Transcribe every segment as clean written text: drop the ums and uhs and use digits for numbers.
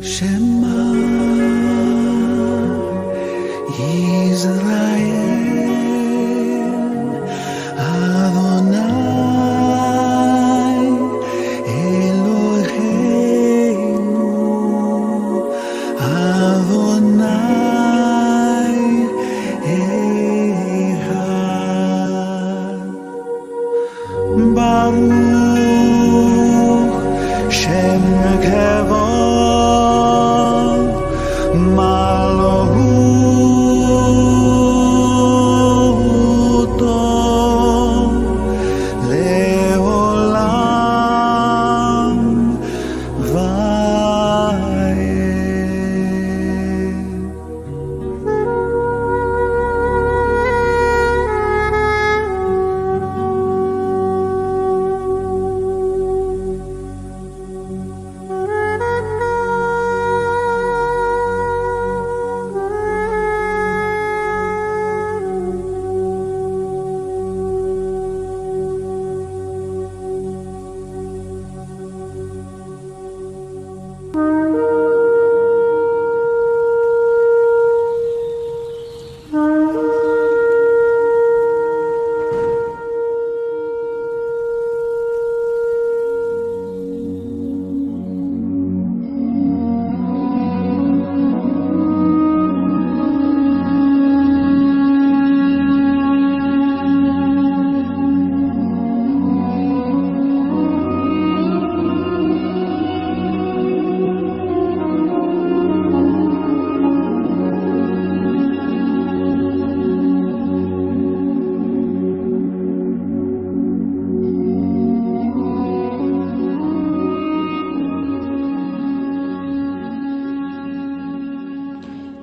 Shema Yisrael Adonai Eloheinu Adonai Echad Baruch Shem Kavod Malchuto Leolam Vaed.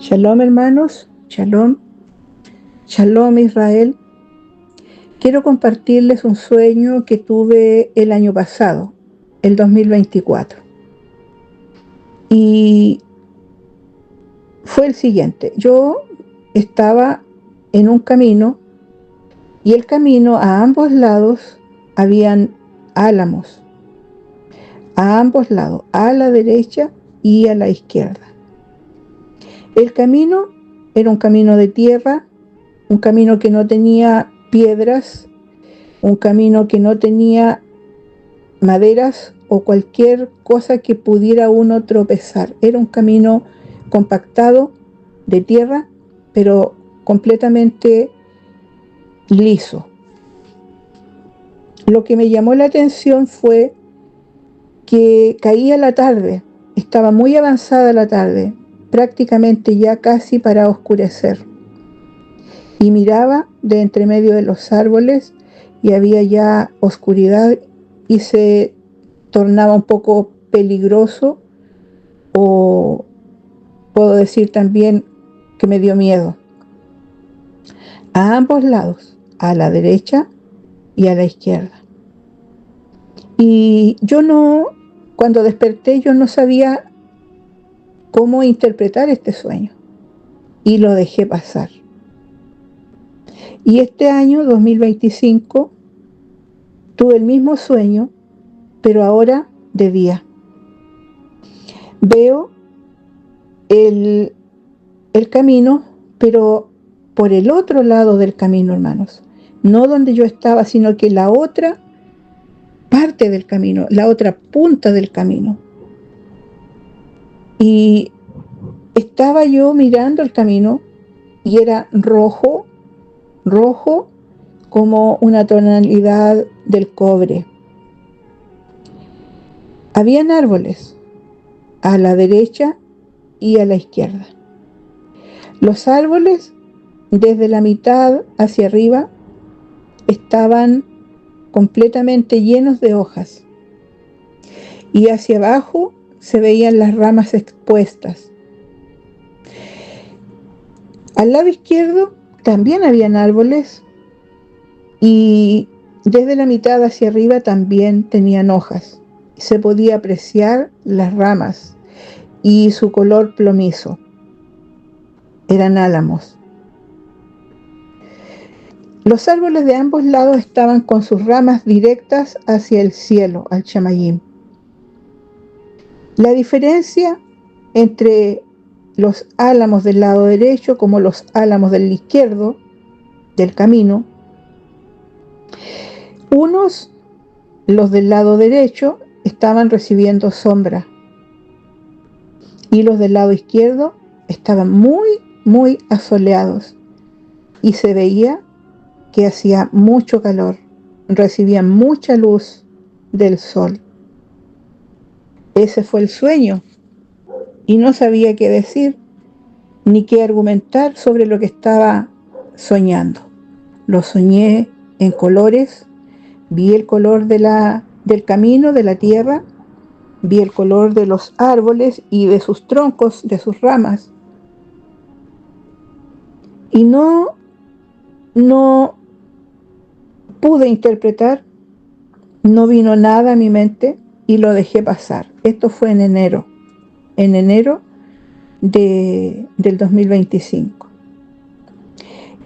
Shalom hermanos, shalom, shalom Israel. Quiero compartirles un sueño que tuve el año pasado, el 2024. Y fue el siguiente: yo estaba en un camino y el camino a ambos lados habían álamos, a ambos lados, a la derecha y a la izquierda. El camino era un camino de tierra, un camino que no tenía piedras, un camino que no tenía maderas o cualquier cosa que pudiera uno tropezar. Era un camino compactado de tierra, pero completamente liso. Lo que me llamó la atención fue que caía la tarde, estaba muy avanzada la tarde, prácticamente ya casi para oscurecer, y miraba de entre medio de los árboles y había ya oscuridad y se tornaba un poco peligroso, o puedo decir también que me dio miedo. A ambos lados, a la derecha y a la izquierda. Y cuando desperté, yo no sabía cómo interpretar este sueño y lo dejé pasar. Y este año 2025 tuve el mismo sueño, pero ahora de día. Veo el camino, pero por el otro lado del camino, hermanos, no donde yo estaba, sino que la otra parte del camino, la otra punta del camino. Y estaba yo mirando el camino y era rojo como una tonalidad del cobre. Habían árboles a la derecha y a la izquierda. Los árboles, desde la mitad hacia arriba, estaban completamente llenos de hojas, y hacia abajo se veían las ramas expuestas. Al lado izquierdo también habían árboles, y desde la mitad hacia arriba también tenían hojas. Se podía apreciar las ramas y su color plomizo. Eran álamos. Los árboles de ambos lados estaban con sus ramas directas hacia el cielo, al Shamayim. La diferencia entre los álamos del lado derecho como los álamos del izquierdo del camino. Unos, los del lado derecho, estaban recibiendo sombra y los del lado izquierdo estaban muy asoleados y se veía que hacía mucho calor, recibían mucha luz del sol. Ese fue el sueño y no sabía qué decir ni qué argumentar sobre lo que estaba soñando. Lo soñé en colores, vi el color del camino, de la tierra, vi el color de los árboles y de sus troncos, de sus ramas. Y no pude interpretar, no vino nada a mi mente y lo dejé pasar. Esto fue en enero del 2025.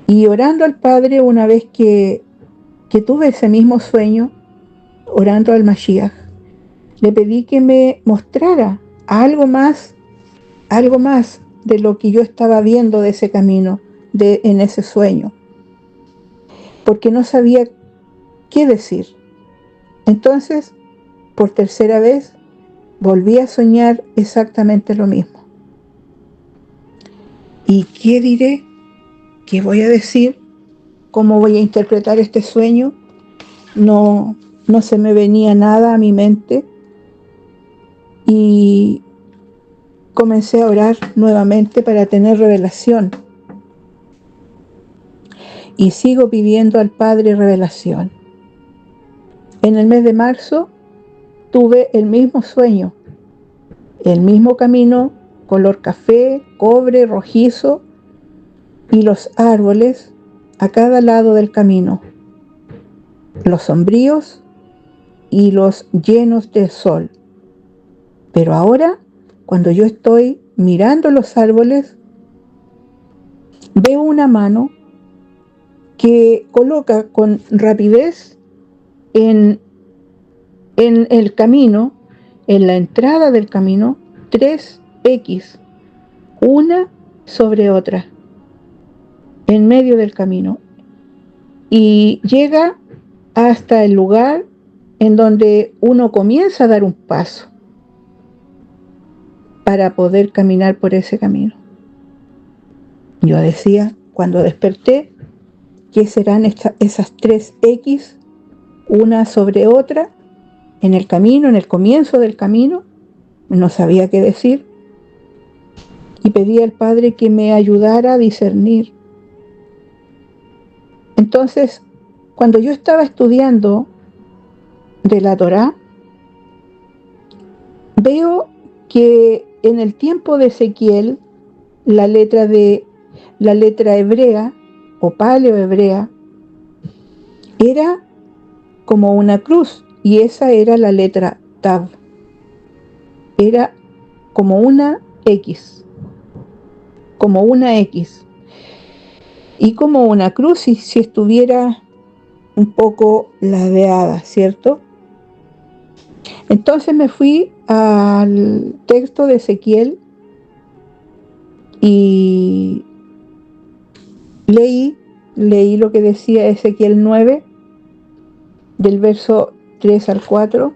Y orando al Padre, una vez que tuve ese mismo sueño, orando al Mashiach, le pedí que me mostrara algo más de lo que yo estaba viendo de ese camino, en ese sueño, porque no sabía qué decir. Entonces, por tercera vez, volví a soñar exactamente lo mismo. ¿Y qué diré? ¿Qué voy a decir? ¿Cómo voy a interpretar este sueño? No se me venía nada a mi mente y comencé a orar nuevamente para tener revelación. Y sigo pidiendo al Padre revelación. En el mes de marzo tuve el mismo sueño, el mismo camino, color café, cobre, rojizo, y los árboles a cada lado del camino, los sombríos y los llenos de sol. Pero ahora, cuando yo estoy mirando los árboles, veo una mano que coloca con rapidez en el camino, en la entrada del camino, 3 X, una sobre otra, en medio del camino, y llega hasta el lugar en donde uno comienza a dar un paso para poder caminar por ese camino. Yo decía, cuando desperté, ¿qué serán esas 3 X, una sobre otra, en el camino, en el comienzo del camino? No sabía qué decir y pedí al Padre que me ayudara a discernir. Entonces, cuando yo estaba estudiando de la Torá, veo que en el tiempo de Ezequiel, la letra hebrea o paleohebrea era como una cruz, y esa era la letra Tav. Era como una X, y como una cruz si estuviera un poco ladeada, ¿cierto? Entonces me fui al texto de Ezequiel y leí lo que decía Ezequiel 9, del verso 3 al 4,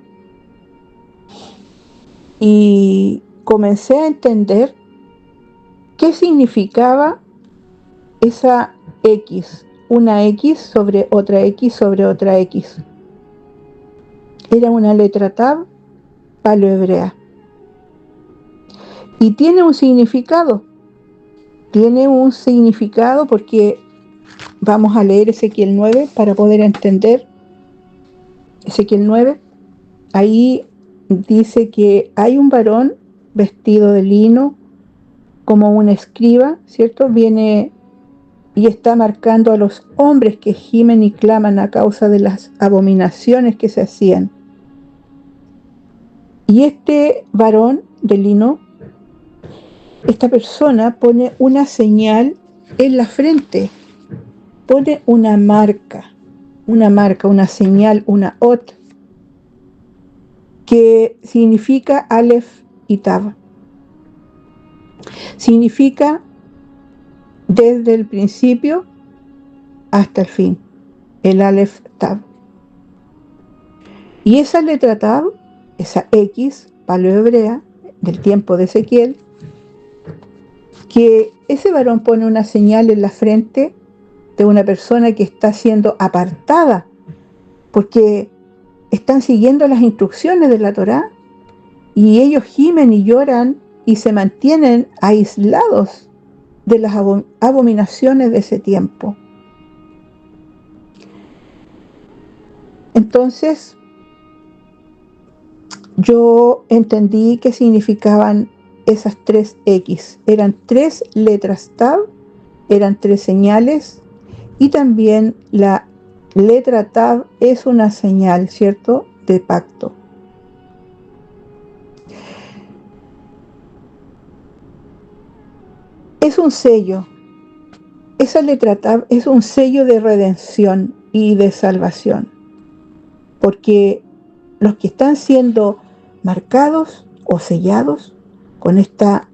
y comencé a entender qué significaba esa X, una X sobre otra X sobre otra X. Era una letra Tav paleohebrea. Y tiene un significado porque vamos a leer Ezequiel 9 para poder entender. Ezequiel 9, ahí dice que hay un varón vestido de lino como un escriba, ¿cierto? Viene y está marcando a los hombres que gimen y claman a causa de las abominaciones que se hacían. Y este varón de lino, esta persona pone una señal en la frente, pone una marca, una señal, una ot, que significa Aleph y Tav. Significa desde el principio hasta el fin, el Aleph Tav. Y esa letra Tav, esa X paleohebrea del tiempo de Ezequiel, que ese varón pone una señal en la frente de una persona que está siendo apartada, porque están siguiendo las instrucciones de la Torá, y ellos gimen y lloran y se mantienen aislados de las abominaciones de ese tiempo. Entonces, yo entendí qué significaban esas 3X. Eran 3 letras Tav, eran 3 señales, y también la letra Tav es una señal, ¿cierto?, de pacto. Es un sello. Esa letra Tav es un sello de redención y de salvación, porque los que están siendo marcados o sellados con esta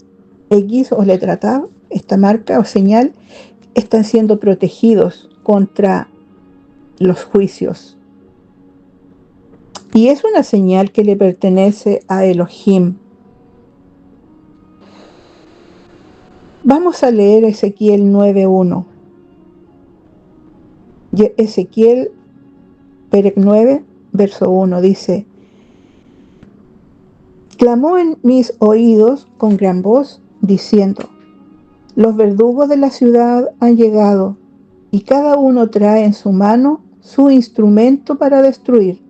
X o letra Tav, esta marca o señal, están siendo protegidos contra los juicios. Y es una señal que le pertenece a Elohim. Vamos a leer Ezequiel 9:1. Ezequiel, Perec 9, verso 1, dice: clamó en mis oídos con gran voz, diciendo: los verdugos de la ciudad han llegado, y cada uno trae en su mano su instrumento para destruir.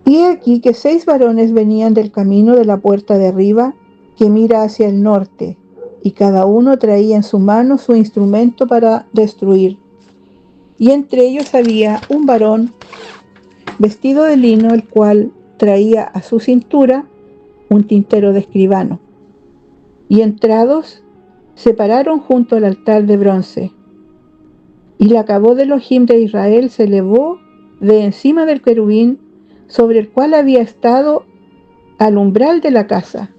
Y he aquí que 6 varones venían del camino de la puerta de arriba, que mira hacia el norte, y cada uno traía en su mano su instrumento para destruir. Y entre ellos había un varón vestido de lino, el cual traía a su cintura un tintero de escribano. Y entrados, se pararon junto al altar de bronce. Y la cabó de Elohim de Israel se elevó de encima del querubín sobre el cual había estado al umbral de la casa.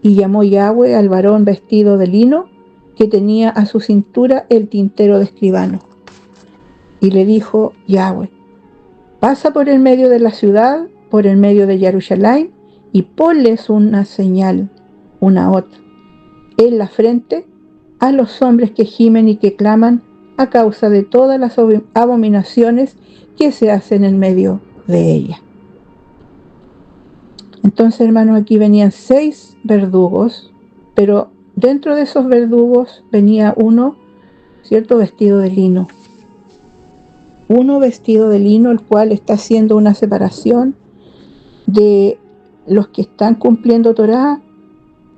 Y llamó Yahweh al varón vestido de lino, que tenía a su cintura el tintero de escribano. Y le dijo Yahweh: pasa por el medio de la ciudad, por el medio de Jerusalén, y ponles una señal, una ot, en la frente a los hombres que gimen y que claman a causa de todas las abominaciones que se hacen en medio de ella. Entonces, hermanos, aquí venían 6 verdugos, pero dentro de esos verdugos venía uno, ¿cierto?, vestido de lino. Uno vestido de lino, el cual está haciendo una separación de los que están cumpliendo Torá,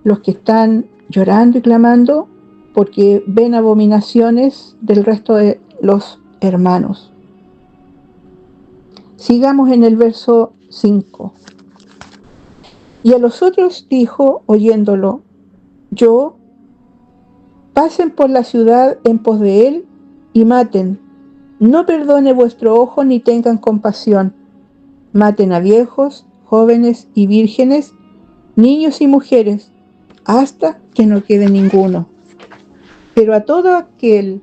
los que están llorando y clamando porque ven abominaciones del resto de los hermanos. Sigamos en el verso 5. Y a los otros dijo, oyéndolo, yo: pasen por la ciudad en pos de él y maten. No perdone vuestro ojo ni tengan compasión. Maten a viejos, jóvenes y vírgenes, niños y mujeres, hasta que no quede ninguno. Pero a todo aquel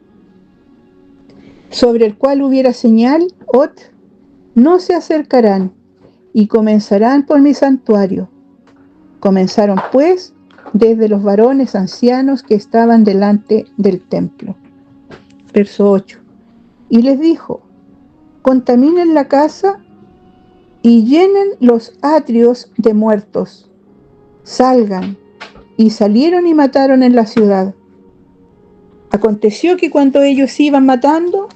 sobre el cual hubiera señal, ot, no se acercarán, y comenzarán por mi santuario. Comenzaron pues desde los varones ancianos que estaban delante del templo. Verso 8. Y les dijo: contaminen la casa y llenen los atrios de muertos. Salgan. Y salieron y mataron en la ciudad. Aconteció que cuando ellos iban matando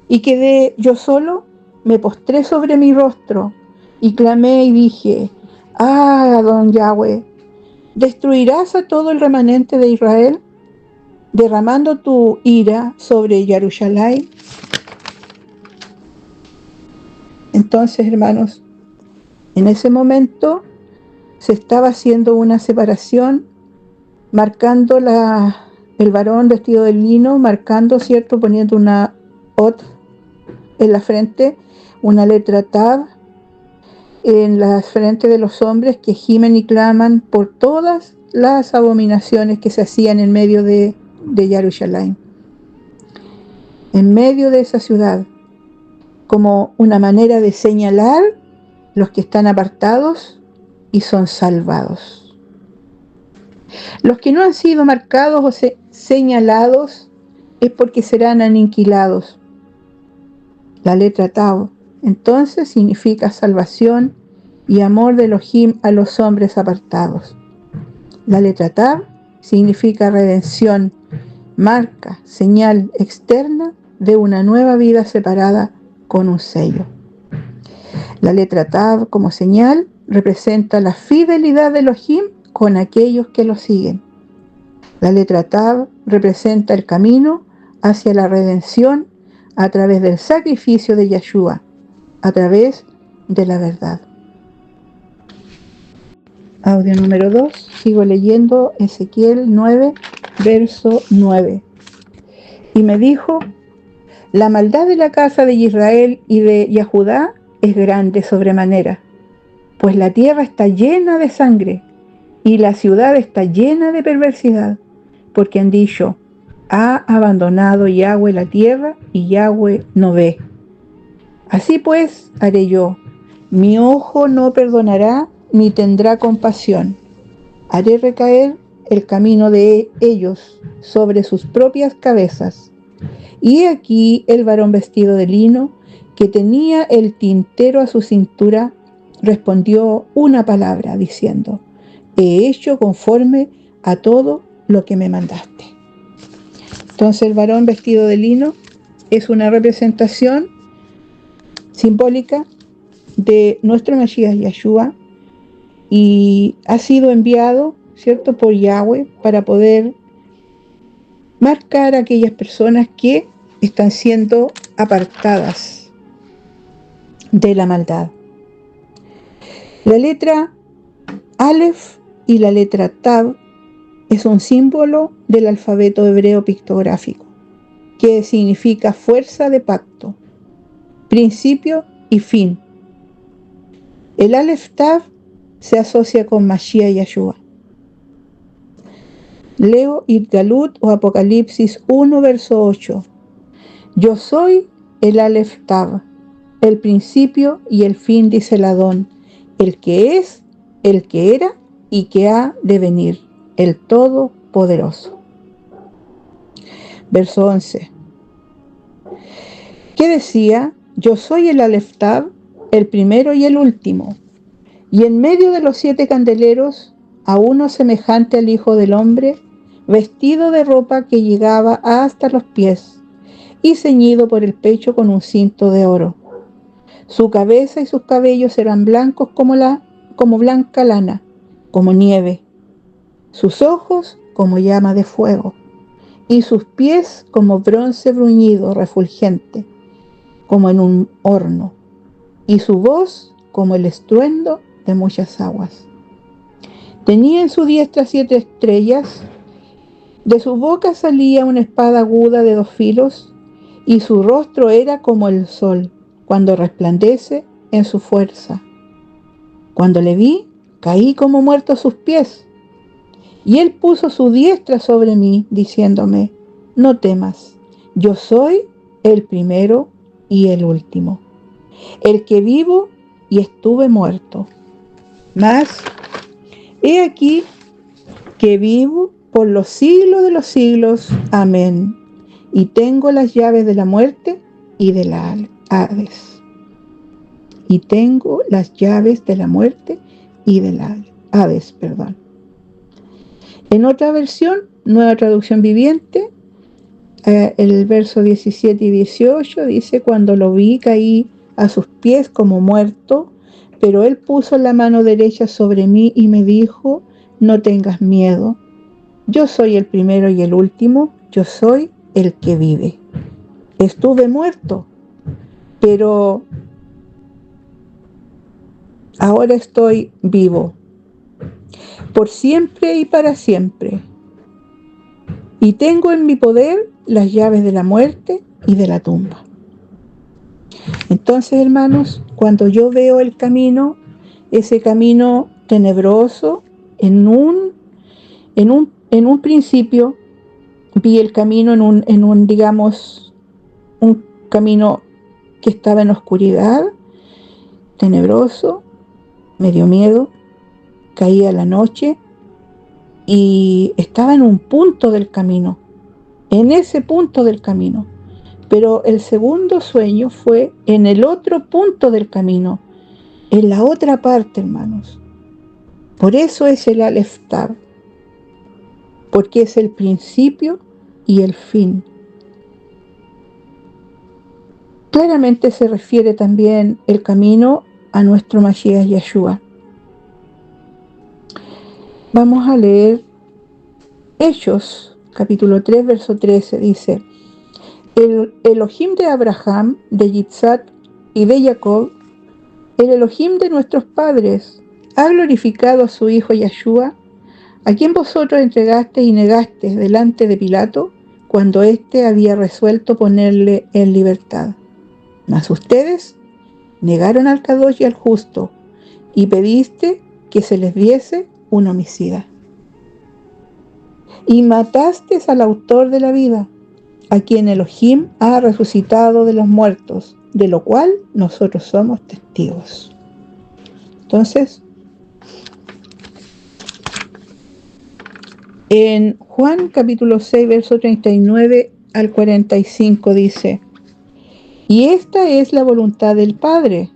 y quedé yo solo, me postré sobre mi rostro y clamé y dije: Adón Yahweh, ¿destruirás a todo el remanente de Israel, derramando tu ira sobre Jerusalén? Entonces, hermanos, en ese momento se estaba haciendo una separación, marcando el varón vestido de lino, marcando, ¿cierto?, poniendo una ot en la frente, una letra tav, en las frentes de los hombres que gimen y claman por todas las abominaciones que se hacían en medio de Jerusalén, en medio de esa ciudad, como una manera de señalar los que están apartados y son salvados. Los que no han sido marcados o señalados es porque serán aniquilados. La letra Tau entonces significa salvación y amor de Elohim a los hombres apartados. La letra Tav significa redención, marca, señal externa de una nueva vida separada con un sello. La letra Tav como señal representa la fidelidad de Elohim con aquellos que lo siguen. La letra Tav representa el camino hacia la redención a través del sacrificio de Yeshua, a través de la verdad. Audio número 2, sigo leyendo Ezequiel 9, verso 9. Y me dijo: la maldad de la casa de Israel y de Yahudá es grande sobremanera, pues la tierra está llena de sangre y la ciudad está llena de perversidad, porque han dicho: ha abandonado Yahweh la tierra y Yahweh no ve. Así pues haré yo, mi ojo no perdonará ni tendrá compasión. Haré recaer el camino de ellos sobre sus propias cabezas. Y he aquí el varón vestido de lino, que tenía el tintero a su cintura, respondió una palabra, diciendo: he hecho conforme a todo lo que me mandaste. Entonces el varón vestido de lino es una representación simbólica de nuestro Mesías Yeshua, y ha sido enviado, ¿cierto?, por Yahweh para poder marcar a aquellas personas que están siendo apartadas de la maldad. La letra Aleph y la letra Tav es un símbolo del alfabeto hebreo pictográfico, que significa fuerza de pacto, principio y fin. El Aleph Tav se asocia con Mashiach Yeshua. Leo Itgalut o Apocalipsis 1, verso 8. Yo soy el Aleph Tav, el principio y el fin, dice el Adón, el que es, el que era y que ha de venir, el Todopoderoso. Verso 11. ¿Qué decía? Yo soy el Aleph Tav, el primero y el último, y en medio de los 7 candeleros, a uno semejante al Hijo del Hombre, vestido de ropa que llegaba hasta los pies, y ceñido por el pecho con un cinto de oro. Su cabeza y sus cabellos eran blancos como blanca lana, como nieve. Sus ojos como llama de fuego, y sus pies como bronce bruñido, refulgente, como en un horno, y su voz como el estruendo de muchas aguas. Tenía en su diestra 7 estrellas, de su boca salía una espada aguda de 2 filos, y su rostro era como el sol, cuando resplandece en su fuerza. Cuando le vi, caí como muerto a sus pies, y él puso su diestra sobre mí, diciéndome: no temas, yo soy el primero y el último, el que vivo y estuve muerto. Mas, he aquí que vivo por los siglos de los siglos. Amén. Y tengo las llaves de la muerte y de la Hades. Y tengo las llaves de la muerte y de la Hades, perdón. En otra versión, Nueva Traducción Viviente, el verso 17 y 18 dice: cuando lo vi, caí a sus pies como muerto, pero él puso la mano derecha sobre mí y me dijo: no tengas miedo, yo soy el primero y el último, yo soy el que vive. Estuve muerto, pero ahora estoy vivo, por siempre y para siempre. Y tengo en mi poder las llaves de la muerte y de la tumba. Entonces, hermanos, cuando yo veo el camino ese camino tenebroso. En un principio vi el camino digamos, un camino que estaba en oscuridad, tenebroso, me dio miedo, caía la noche y estaba en un punto del camino, en ese punto del camino. Pero el segundo sueño fue en el otro punto del camino, en la otra parte, hermanos. Por eso es el Aleph Tav, porque es el principio y el fin. Claramente se refiere también el camino a nuestro Mashiach Yeshua. Vamos a leer Hechos, capítulo 3, verso 13, dice: el Elohim de Abraham, de Yitzhak y de Jacob, el Elohim de nuestros padres, ha glorificado a su Hijo Yeshua, a quien vosotros entregasteis y negasteis delante de Pilato, cuando éste había resuelto ponerle en libertad. Mas ustedes negaron al Kadosh y al justo, y pediste que se les diese un homicida. Y matasteis al autor de la vida, a quien Elohim ha resucitado de los muertos, de lo cual nosotros somos testigos. Entonces, en Juan capítulo 6, verso 39 al 45 dice: y esta es la voluntad del Padre,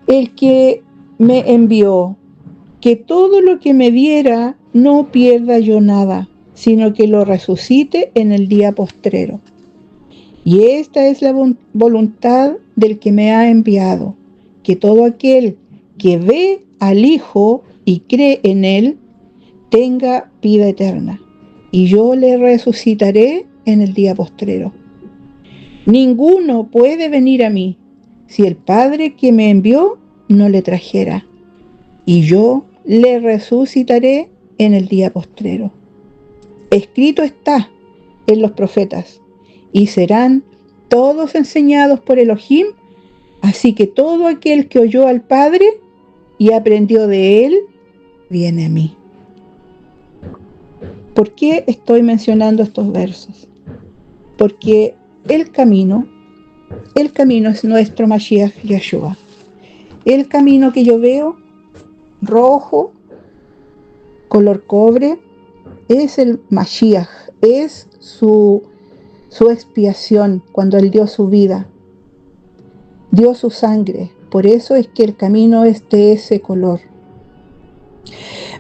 el que me envió, que todo lo que me diera no pierda yo nada, sino que lo resucite en el día postrero. Y esta es la voluntad del que me ha enviado, que todo aquel que ve al Hijo y cree en él, tenga vida eterna, y yo le resucitaré en el día postrero. Ninguno puede venir a mí si el Padre que me envió no le trajera, y yo le resucitaré en el día postrero. Escrito está en los profetas, y serán todos enseñados por Elohim, así que todo aquel que oyó al Padre y aprendió de él, viene a mí. ¿Por qué estoy mencionando estos versos? Porque el camino es nuestro Mashiach Yeshua. El camino que yo veo, rojo, color cobre, es el Mashiach, es su expiación cuando él dio su vida, dio su sangre. Por eso es que el camino es de ese color.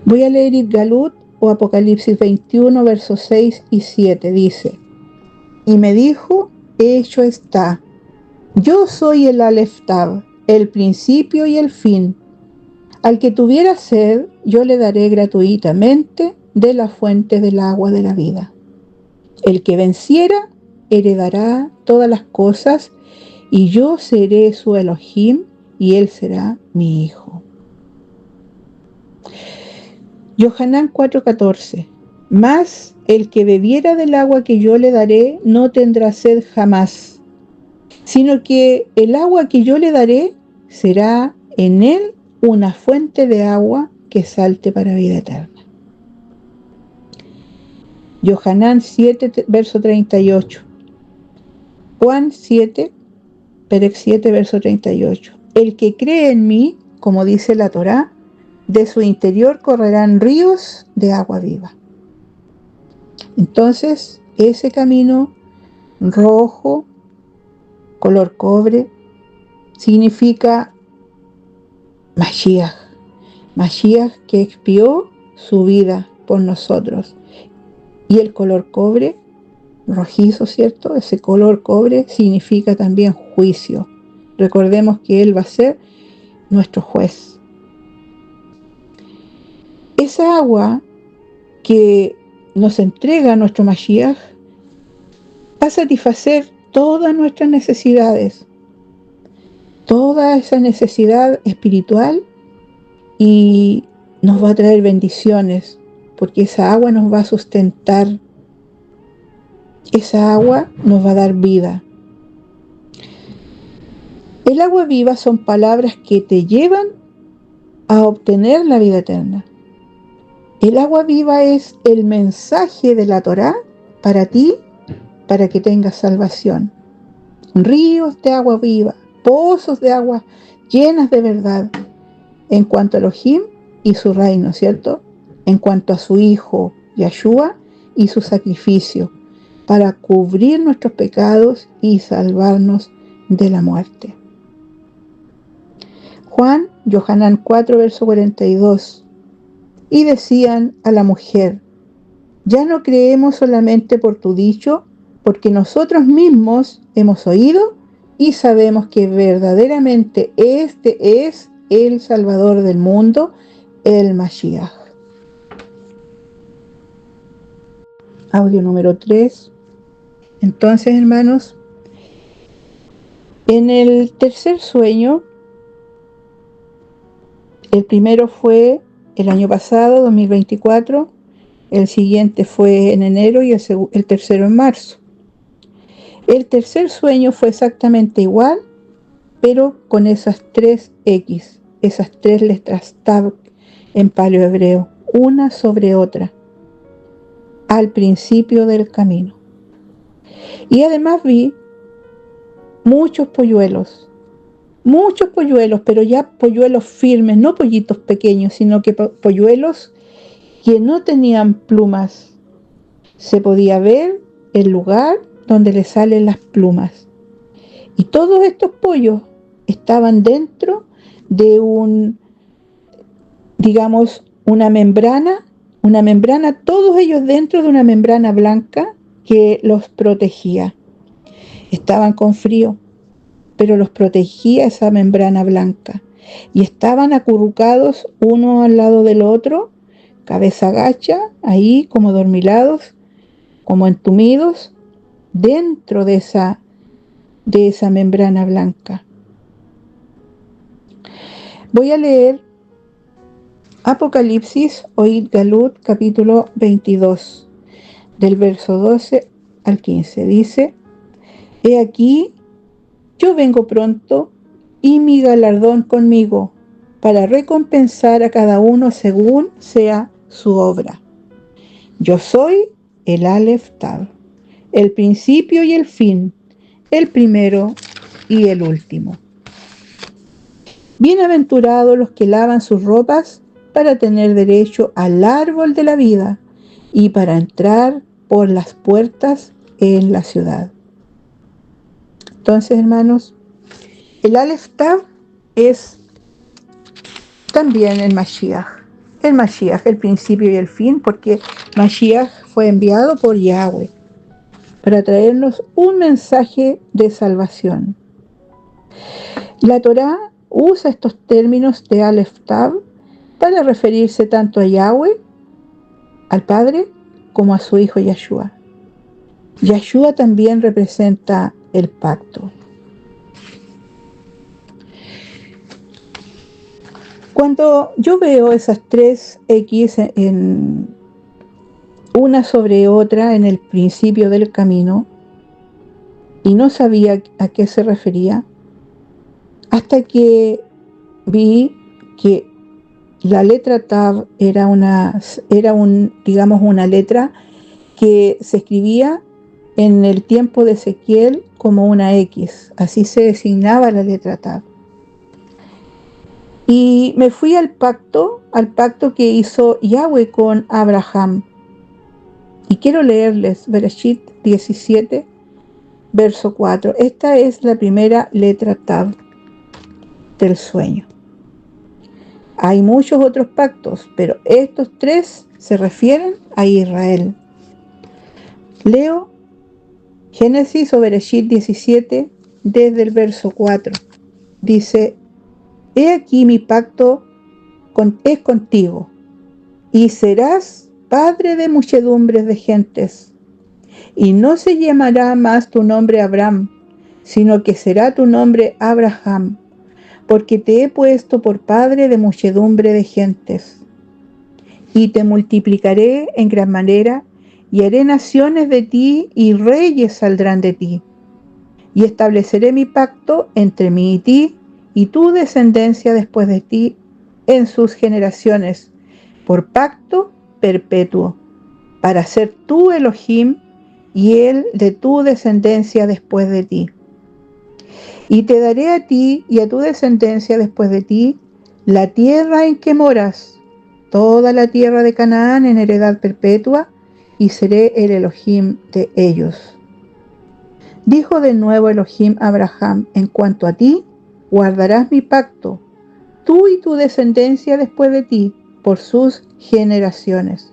Voy a leer Galut o Apocalipsis 21, versos 6 y 7. Dice: y me dijo, hecho está. Yo soy el Aleph Tav, el principio y el fin. Al que tuviera sed, yo le daré gratuitamente de la fuente del agua de la vida. El que venciera, heredará todas las cosas, y yo seré su Elohim, y él será mi hijo. Yohanan 4:14. Mas el que bebiera del agua que yo le daré, no tendrá sed jamás, sino que el agua que yo le daré será en él una fuente de agua que salte para vida eterna. Yohanan 7, verso 38. Juan 7, Perec 7, verso 38. El que cree en mí, como dice la Torá, de su interior correrán ríos de agua viva. Entonces, ese camino rojo, color cobre, significa Mashiach. Mashiach que expió su vida por nosotros. Y el color cobre, rojizo, ¿cierto? Ese color cobre significa también juicio. Recordemos que él va a ser nuestro juez. Esa agua que nos entrega nuestro Mashiach va a satisfacer todas nuestras necesidades, toda esa necesidad espiritual, y nos va a traer bendiciones, porque esa agua nos va a sustentar, esa agua nos va a dar vida. El agua viva son palabras que te llevan a obtener la vida eterna. El agua viva es el mensaje de la Torá para ti, para que tengas salvación. Ríos de agua viva, pozos de agua llenas de verdad en cuanto a Elohim y su reino, ¿cierto? En cuanto a su Hijo, Yahshua, y su sacrificio para cubrir nuestros pecados y salvarnos de la muerte. Juan, Yohanan 4, verso 42. Y decían a la mujer: ya no creemos solamente por tu dicho, porque nosotros mismos hemos oído y sabemos que verdaderamente este es el Salvador del mundo, el Mashiach. Audio número 3. Entonces, hermanos, en el tercer sueño, el primero fue el año pasado, 2024, el siguiente fue en enero y el tercero en marzo. El tercer sueño fue exactamente igual, pero con esas 3 X, esas 3 letras Tav en paleohebreo, una sobre otra, al principio del camino. Y además vi muchos polluelos, pero ya polluelos firmes, no pollitos pequeños, sino que polluelos que no tenían plumas. Se podía ver el lugar donde le salen las plumas. Y todos estos pollos estaban dentro de una membrana, todos ellos dentro de una membrana blanca que los protegía. Estaban con frío, pero los protegía esa membrana blanca. Y estaban acurrucados uno al lado del otro, cabeza gacha, ahí como dormilados, como entumidos, dentro de esa membrana blanca. Voy a leer Apocalipsis Oid Galut, capítulo 22, del verso 12 al 15. Dice: he aquí, yo vengo pronto, y mi galardón conmigo, para recompensar a cada uno según sea su obra. Yo soy el Aleph Tav, el principio y el fin, el primero y el último. Bienaventurados los que lavan sus ropas para tener derecho al árbol de la vida y para entrar por las puertas en la ciudad. Entonces, hermanos, el Aleph Tav es también el Mashiach, el principio y el fin, porque Mashiach fue enviado por Yahweh para traernos un mensaje de salvación. La Torá usa estos términos de Aleph Tav para referirse tanto a Yahweh, al Padre, como a su Hijo Yahshua. Yahshua también representa el pacto. Cuando yo veo esas 3 X en una sobre otra en el principio del camino, y no sabía a qué se refería, hasta que vi que la letra Tav era una letra que se escribía en el tiempo de Ezequiel como una X, así se designaba la letra Tav. Y me fui al pacto que hizo Yahweh con Abraham. Y quiero leerles Bereshit 17, verso 4. Esta es la primera letra Tav del sueño. Hay muchos otros pactos, pero estos 3 se refieren a Israel. Leo Génesis o Bereshit 17 desde el verso 4. Dice: he aquí mi pacto es contigo, y serás padre de muchedumbres de gentes, y no se llamará más tu nombre Abraham, sino que será tu nombre Abraham, porque te he puesto por padre de muchedumbre de gentes. Y te multiplicaré en gran manera, y haré naciones de ti, y reyes saldrán de ti. y estableceré mi pacto entre mí y ti, y tu descendencia después de ti en sus generaciones, por pacto perpetuo, para ser tú Elohim y él de tu descendencia después de ti. Y te daré a ti y a tu descendencia después de ti la tierra en que moras, toda la tierra de Canaán en heredad perpetua, y seré el Elohim de ellos. Dijo de nuevo Elohim a Abraham: en cuanto a ti, guardarás mi pacto, tú y tu descendencia después de ti, por sus generaciones.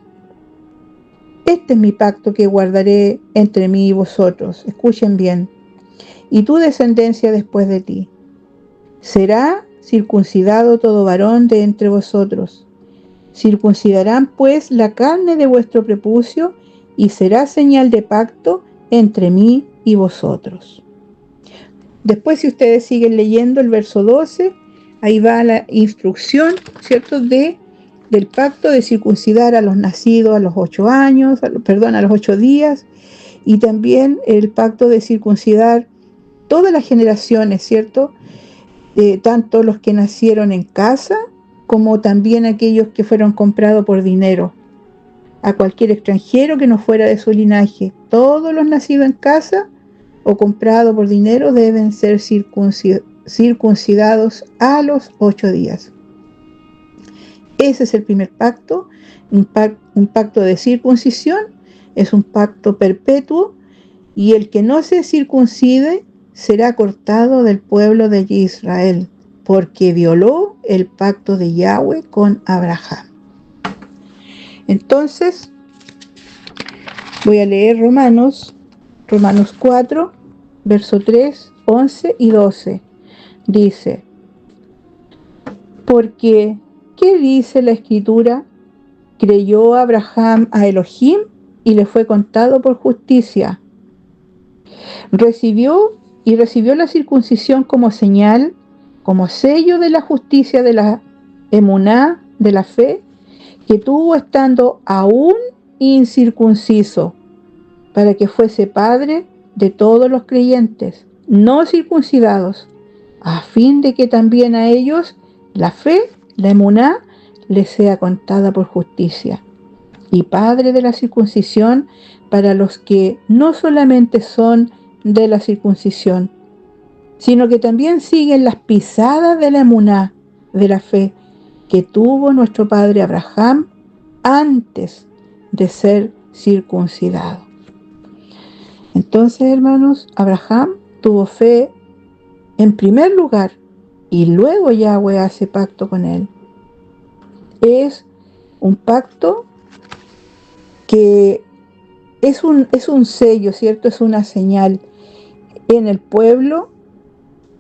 Este es mi pacto que guardaré entre mí y vosotros. Escuchen bien. Y tu descendencia después de ti. Será circuncidado todo varón de entre vosotros. Circuncidarán pues la carne de vuestro prepucio, y será señal de pacto entre mí y vosotros. Después, si ustedes siguen leyendo el verso 12, ahí va la instrucción, ¿cierto?, del pacto de circuncidar a los nacidos a los 8 años, a los 8 días, y también el pacto de circuncidar todas las generaciones, ¿cierto? Tanto los que nacieron en casa, como también aquellos que fueron comprados por dinero. A cualquier extranjero que no fuera de su linaje, todos los nacidos en casa o comprados por dinero deben ser circuncidados a los 8 días. Ese es el primer pacto, un pacto de circuncisión, es un pacto perpetuo, y el que no se circuncide será cortado del pueblo de Israel, porque violó el pacto de Yahweh con Abraham. Entonces, voy a leer Romanos 4, verso 3, 11 y 12. Dice: porque, ¿qué dice la Escritura? Creyó Abraham a Elohim y le fue contado por justicia. Recibió la circuncisión como señal, como sello de la justicia de la emuná, de la fe, que tuvo estando aún incircunciso, para que fuese padre de todos los creyentes no circuncidados, a fin de que también a ellos la fe, la emuná, les sea contada por justicia, y padre de la circuncisión para los que no solamente son de la circuncisión, sino que también siguen las pisadas de la emuná, de la fe, que tuvo nuestro padre Abraham antes de ser circuncidado. Entonces, hermanos, Abraham tuvo fe en primer lugar, y luego Yahweh hace pacto con él. Es un pacto que es un sello, ¿cierto? Es una señal en el pueblo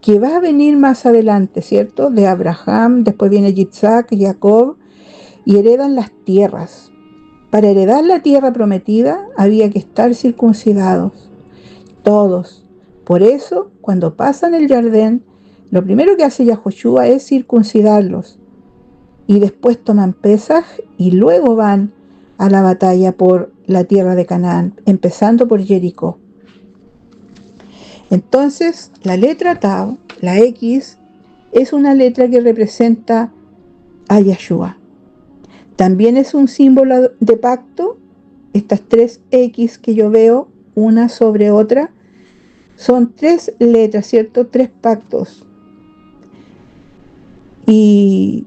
que va a venir más adelante, ¿cierto? De Abraham, después viene Yitzhak, Jacob, y heredan las tierras. Para heredar la tierra prometida había que estar circuncidados, todos. Por eso, cuando pasan el Jordán, lo primero que hace Yahoshua es circuncidarlos, y después toman Pesaj y luego van a la batalla por la tierra de Canaán, empezando por Jericó. Entonces, la letra Tav, la X, es una letra que representa a Yahshua. También es un símbolo de pacto. Estas 3 X que yo veo, una sobre otra, son 3 letras, ¿cierto? 3 pactos. Y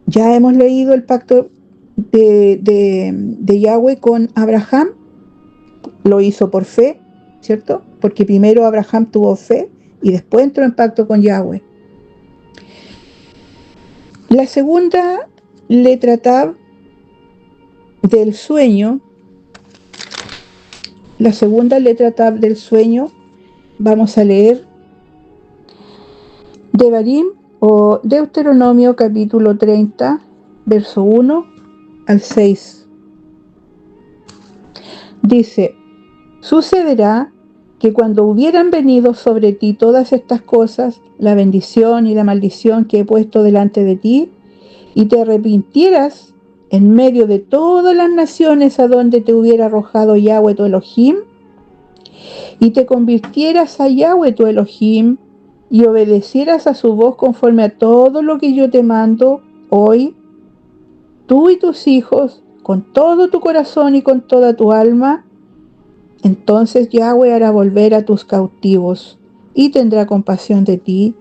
ya hemos leído el pacto de Yahweh con Abraham. Lo hizo por fe, ¿cierto? Porque primero Abraham tuvo fe y después entró en pacto con Yahweh. La segunda letra Tav del sueño, vamos a leer Devarim o Deuteronomio capítulo 30, verso 1 al 6. Dice: sucederá que cuando hubieran venido sobre ti todas estas cosas, la bendición y la maldición que he puesto delante de ti, y te arrepintieras en medio de todas las naciones a donde te hubiera arrojado Yahweh tu Elohim, y te convirtieras a Yahweh tu Elohim, y obedecieras a su voz conforme a todo lo que yo te mando hoy, tú y tus hijos, con todo tu corazón y con toda tu alma, entonces Yahweh hará volver a tus cautivos y tendrá compasión de ti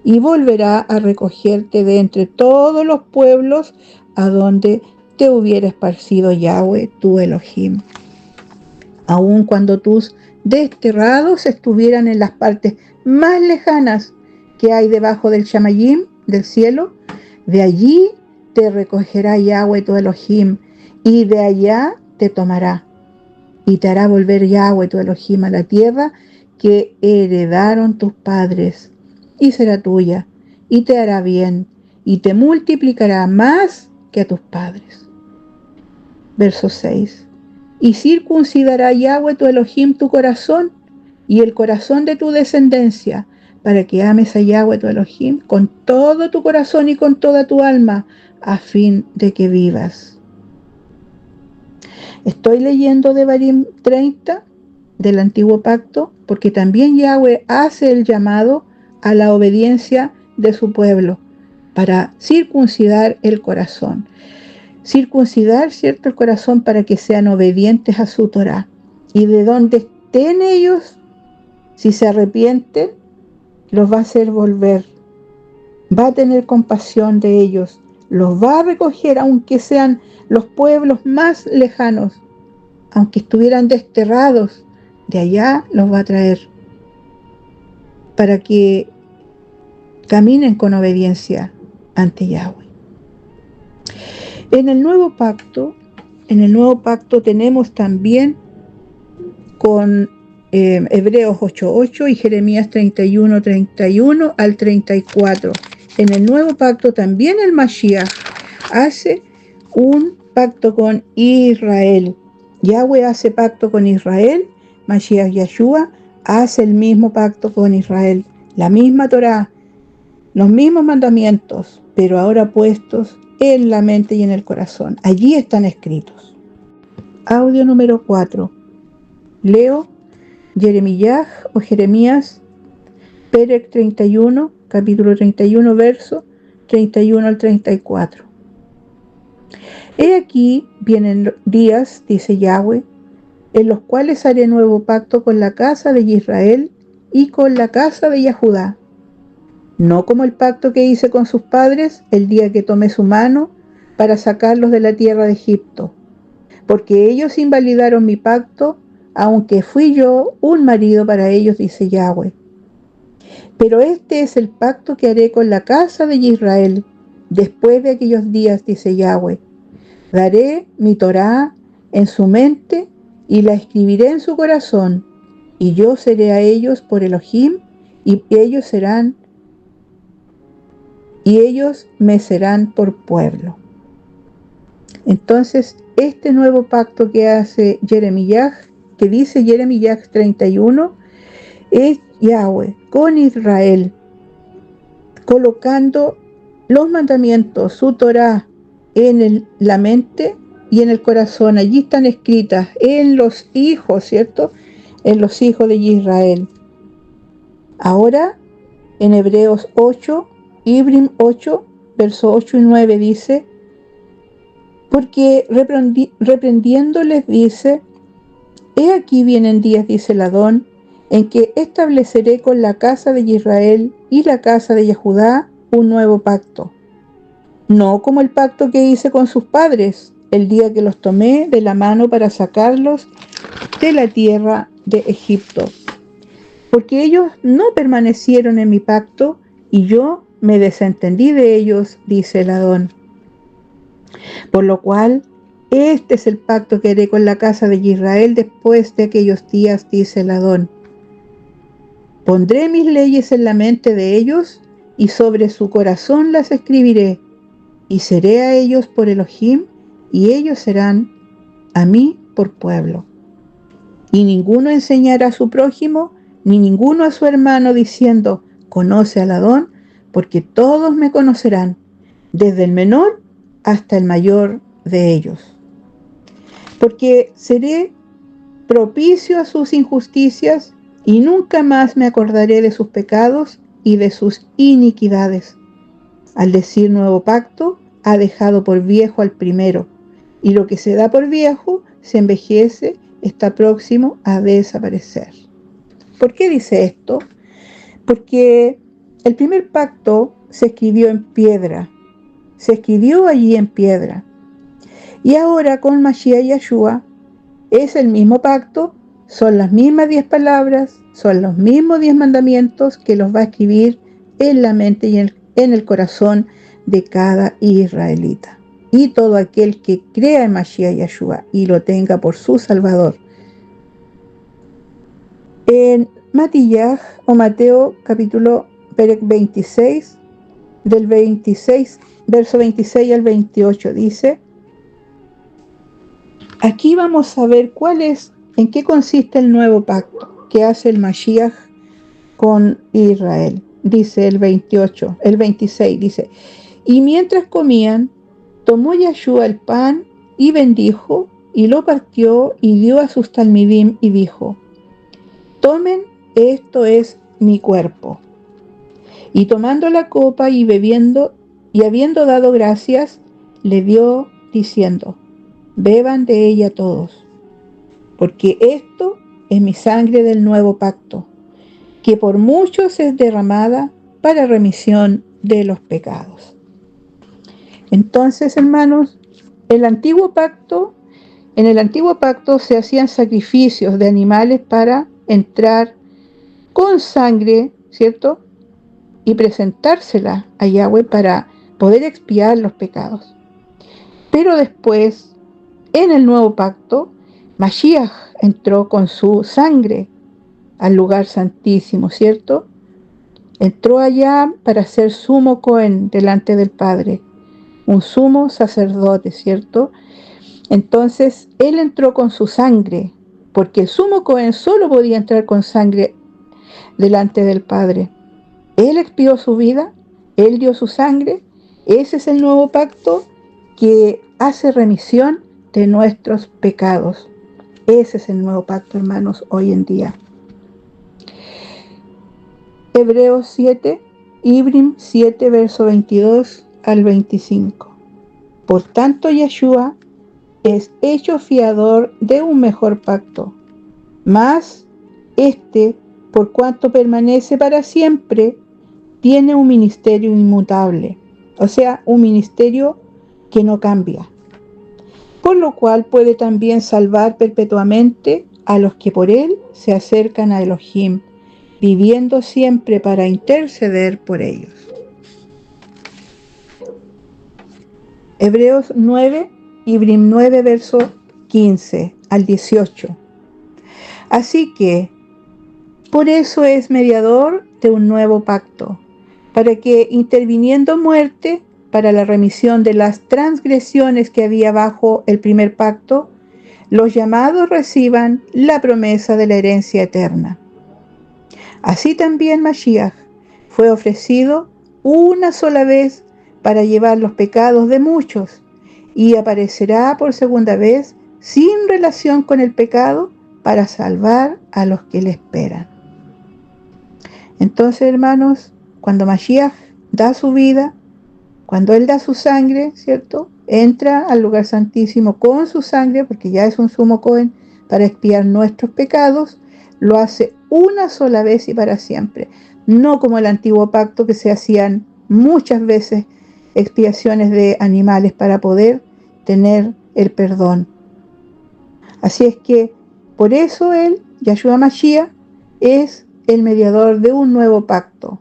y volverá a recogerte de entre todos los pueblos a donde te hubiera esparcido Yahweh tu Elohim. Aun cuando tus desterrados estuvieran en las partes más lejanas que hay debajo del Shamayim, del cielo, de allí te recogerá Yahweh tu Elohim, y de allá te tomará, y te hará volver Yahweh tu Elohim a la tierra que heredaron tus padres, y será tuya, y te hará bien, y te multiplicará más que a tus padres. Verso 6. Y circuncidará Yahweh tu Elohim tu corazón y el corazón de tu descendencia, para que ames a Yahweh tu Elohim con todo tu corazón y con toda tu alma, a fin de que vivas. Estoy leyendo Devarim 30 del Antiguo Pacto, porque también Yahweh hace el llamado a la obediencia de su pueblo para circuncidar el corazón. Circuncidar, ¿cierto?, el corazón para que sean obedientes a su Torá. Y de donde estén ellos, si se arrepienten, los va a hacer volver. Va a tener compasión de ellos. Los va a recoger, aunque sean los pueblos más lejanos. Aunque estuvieran desterrados, de allá los va a traer. Para que caminen con obediencia ante Yahweh. En el nuevo pacto tenemos también con Hebreos 8:8 y Jeremías 31:31 al 34. En el nuevo pacto también el Mashiach hace un pacto con Israel. Yahweh hace pacto con Israel, Mashiach Yeshua hace el mismo pacto con Israel, la misma Torá, los mismos mandamientos, pero ahora puestos en la mente y en el corazón. Allí están escritos. Audio número 4. Leo Jeremías o Jeremías, Perec 31, capítulo 31, verso 31 al 34. He aquí vienen días, dice Yahweh, en los cuales haré nuevo pacto con la casa de Israel y con la casa de Judá. No como el pacto que hice con sus padres el día que tomé su mano para sacarlos de la tierra de Egipto, porque ellos invalidaron mi pacto, aunque fui yo un marido para ellos, dice Yahweh. Pero este es el pacto que haré con la casa de Israel después de aquellos días, dice Yahweh. Daré mi Torá en su mente y la escribiré en su corazón, y yo seré a ellos por Elohim, y ellos me serán por pueblo. Entonces, este nuevo pacto que hace Jeremías, que dice Jeremías 31, es Yahweh con Israel, colocando los mandamientos, su Torá, en la mente y en el corazón. Allí están escritas en los hijos, ¿cierto?, en los hijos de Israel. Ahora, en Hebreos 8, Ibrim 8, versos 8 y 9 dice, porque reprendiéndoles dice, he aquí vienen días, dice el Adón, en que estableceré con la casa de Israel y la casa de Judá un nuevo pacto, no como el pacto que hice con sus padres el día que los tomé de la mano para sacarlos de la tierra de Egipto, porque ellos no permanecieron en mi pacto y yo me desentendí de ellos, dice el Adón. Por lo cual, este es el pacto que haré con la casa de Israel después de aquellos días, dice el Adón. Pondré mis leyes en la mente de ellos y sobre su corazón las escribiré, y seré a ellos por Elohim, y ellos serán a mí por pueblo. Y ninguno enseñará a su prójimo, ni ninguno a su hermano, diciendo, conoce al Adón, porque todos me conocerán, desde el menor hasta el mayor de ellos. Porque seré propicio a sus injusticias, y nunca más me acordaré de sus pecados y de sus iniquidades. Al decir nuevo pacto, ha dejado por viejo al primero, y lo que se da por viejo se envejece, está próximo a desaparecer. ¿Por qué dice esto? Porque el primer pacto se escribió en piedra, se escribió allí en piedra, y ahora con Mashiach y Yeshua es el mismo pacto, son las mismas 10 palabras, son los mismos 10 mandamientos que los va a escribir en la mente y en el corazón de cada israelita. Y todo aquel que crea en Mashiach y Yeshua y lo tenga por su Salvador. En Matillaj o Mateo capítulo 26, del 26, verso 26 al 28 dice: aquí vamos a ver en qué consiste el nuevo pacto que hace el Mashiach con Israel. Dice el 26, dice: y mientras comían, tomó Yeshua el pan y bendijo, y lo partió y dio a sus talmidim y dijo: tomen, esto es mi cuerpo. Y tomando la copa y bebiendo, y habiendo dado gracias, le dio diciendo: beban de ella todos, porque esto es mi sangre del nuevo pacto, que por muchos es derramada para remisión de los pecados. Entonces, hermanos, en el antiguo pacto se hacían sacrificios de animales para entrar con sangre, ¿cierto? Y presentársela a Yahweh para poder expiar los pecados. Pero después, en el nuevo pacto, Mashiach entró con su sangre al lugar santísimo, ¿cierto? Entró allá para ser sumo Cohen delante del Padre, un sumo sacerdote, ¿cierto? Entonces, él entró con su sangre, porque el sumo Cohen solo podía entrar con sangre delante del Padre. Él expió su vida, él dio su sangre. Ese es el nuevo pacto que hace remisión de nuestros pecados. Ese es el nuevo pacto, hermanos, hoy en día. Hebreos 7, Ibrim 7, verso 22 al 25. Por tanto, Yeshua es hecho fiador de un mejor pacto, mas por cuanto permanece para siempre, tiene un ministerio inmutable, o sea, un ministerio que no cambia, por lo cual puede también salvar perpetuamente a los que por él se acercan a Elohim, viviendo siempre para interceder por ellos. Hebreos 9, Ibrim 9, verso 15 al 18. Así que, por eso es mediador de un nuevo pacto, para que, interviniendo muerte para la remisión de las transgresiones que había bajo el primer pacto, los llamados reciban la promesa de la herencia eterna. Así también Mashiach fue ofrecido una sola vez para llevar los pecados de muchos, y aparecerá por segunda vez sin relación con el pecado para salvar a los que le esperan. Entonces, hermanos, cuando Mashiach da su vida, cuando él da su sangre, ¿cierto? Entra al lugar santísimo con su sangre, porque ya es un sumo Cohen para expiar nuestros pecados, lo hace una sola vez y para siempre. No como el antiguo pacto, que se hacían muchas veces expiaciones de animales para poder tener el perdón. Así es que por eso él, Yeshua Mashiach, es el mediador de un nuevo pacto,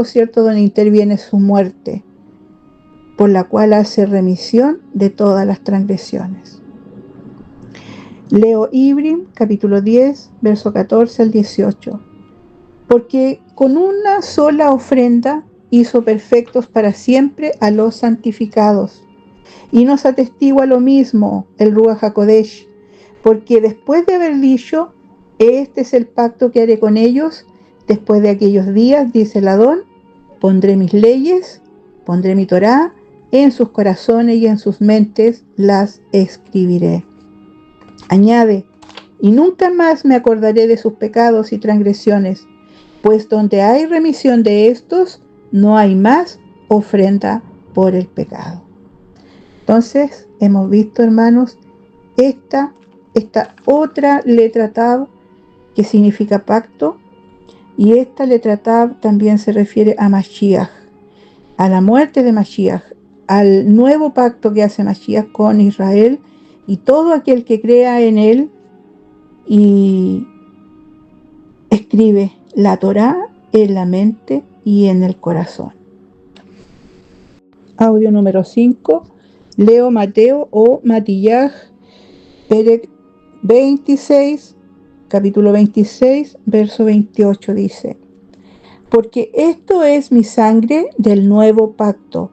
¿cierto?, donde interviene su muerte, por la cual hace remisión de todas las transgresiones. Leo Ibrim, capítulo 10, verso 14 al 18. Porque con una sola ofrenda hizo perfectos para siempre a los santificados, y nos atestigua lo mismo el Ruach HaKodesh, porque después de haber dicho: este es el pacto que haré con ellos después de aquellos días, dice el Adón, pondré mis leyes, pondré mi Torá en sus corazones y en sus mentes las escribiré. Añade, y nunca más me acordaré de sus pecados y transgresiones, pues donde hay remisión de estos, no hay más ofrenda por el pecado. Entonces, hemos visto, hermanos, esta otra letra Tav, que significa pacto, y esta letra Tav también se refiere a Mashiach, a la muerte de Mashiach, al nuevo pacto que hace Mashiach con Israel y todo aquel que crea en él y escribe la Torá en la mente y en el corazón. Audio número 5. Leo Mateo o Matillaj, Perec 26, capítulo 26, verso 28 dice: porque esto es mi sangre del nuevo pacto,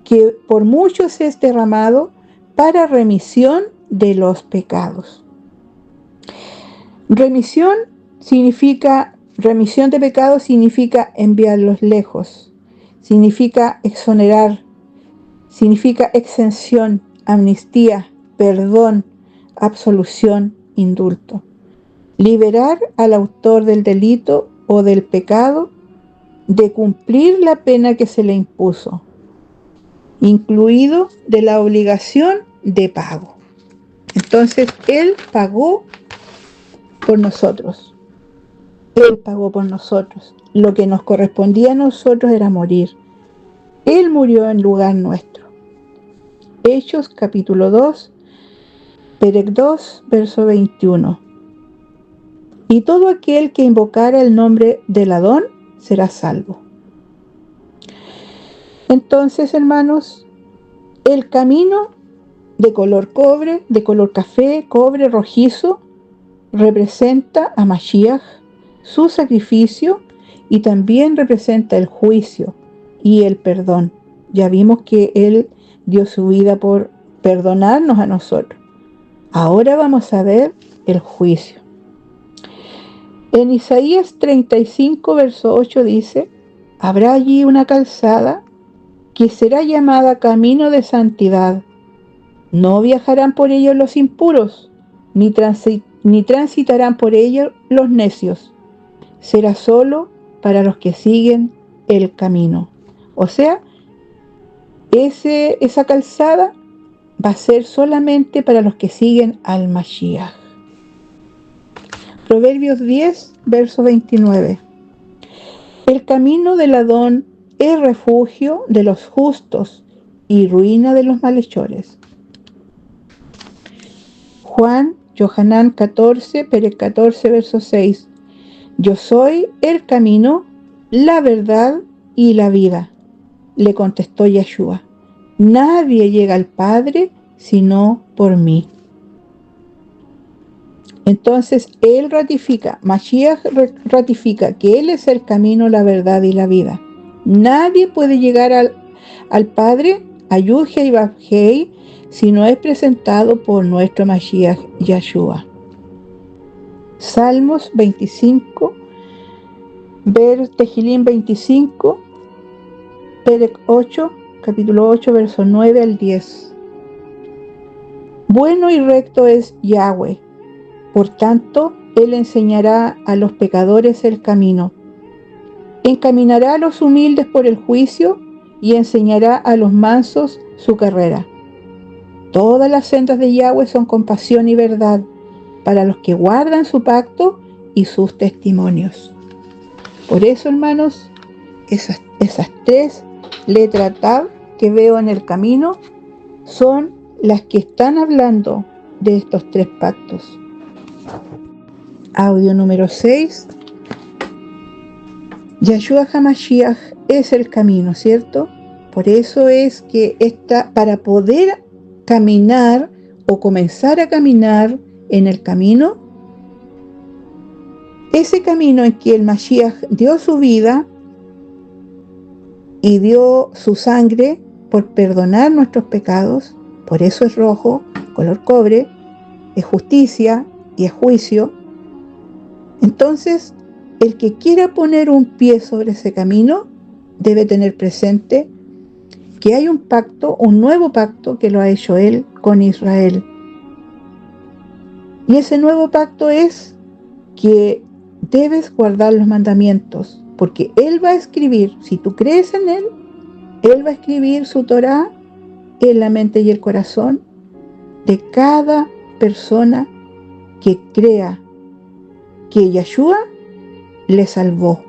que por muchos es derramado para remisión de los pecados. Remisión de pecados significa enviarlos lejos, significa exonerar, significa exención, amnistía, perdón, absolución, indulto. Liberar al autor del delito o del pecado de cumplir la pena que se le impuso, incluido de la obligación de pago. Entonces, Él pagó por nosotros. Él pagó por nosotros. Lo que nos correspondía a nosotros era morir. Él murió en lugar nuestro. Hechos capítulo 2, Perec 2, verso 21. Y todo aquel que invocara el nombre del Adón será salvo. Entonces, hermanos, el camino de color cobre, de color café, cobre rojizo, representa a Mashiach, su sacrificio, y también representa el juicio y el perdón. Ya vimos que Él dio su vida por perdonarnos a nosotros. Ahora vamos a ver el juicio. En Isaías 35, verso 8 dice: habrá allí una calzada que será llamada camino de santidad. No viajarán por ellos los impuros, ni transitarán por ellos los necios. Será solo para los que siguen el camino. O sea, esa calzada va a ser solamente para los que siguen al Mashiach. Proverbios 10, verso 29. El camino del Adón es refugio de los justos y ruina de los malhechores. Juan, Yohanan 14, Perec 14, verso 6. Yo soy el camino, la verdad y la vida, le contestó Yeshua. Nadie llega al Padre sino por mí. Entonces Él ratifica, Mashiach ratifica que Él es el camino, la verdad y la vida. Nadie puede llegar al Padre, a Yud-Hei Vav-Hei, si no es presentado por nuestro Mashiach Yeshua. Salmos 25, Tehillim 25, Perec 8, capítulo 8, versos 9 al 10. Bueno y recto es Yahweh, por tanto, Él enseñará a los pecadores el camino. Encaminará a los humildes por el juicio y enseñará a los mansos su carrera. Todas las sendas de Yahweh son compasión y verdad para los que guardan su pacto y sus testimonios. Por eso, hermanos, esas tres letras Tav que veo en el camino son las que están hablando de estos tres pactos. Audio número 6. Yeshua HaMashiach es el camino, ¿cierto? Por eso es que para poder caminar o comenzar a caminar en el camino, ese camino en que el Mashiach dio su vida y dio su sangre por perdonar nuestros pecados, por eso es rojo, color cobre, es justicia y es juicio. Entonces, el que quiera poner un pie sobre ese camino debe tener presente que hay un pacto, un nuevo pacto que lo ha hecho Él con Israel. Y ese nuevo pacto es que debes guardar los mandamientos, porque Él va a escribir, si tú crees en Él va a escribir su Torá en la mente y el corazón de cada persona que crea que Yeshua le salvó,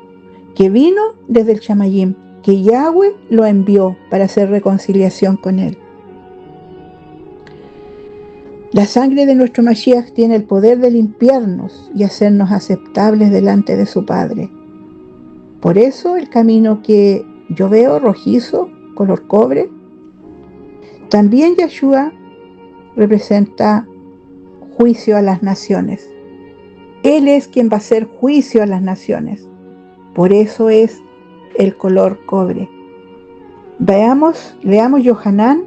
que vino desde el Shamayim, que Yahweh lo envió para hacer reconciliación con Él. La sangre de nuestro Mashiach tiene el poder de limpiarnos y hacernos aceptables delante de su Padre. Por eso el camino que yo veo rojizo, color cobre, también Yeshua representa juicio a las naciones. Él es quien va a hacer juicio a las naciones. Por eso es el color cobre. Leamos Yohanan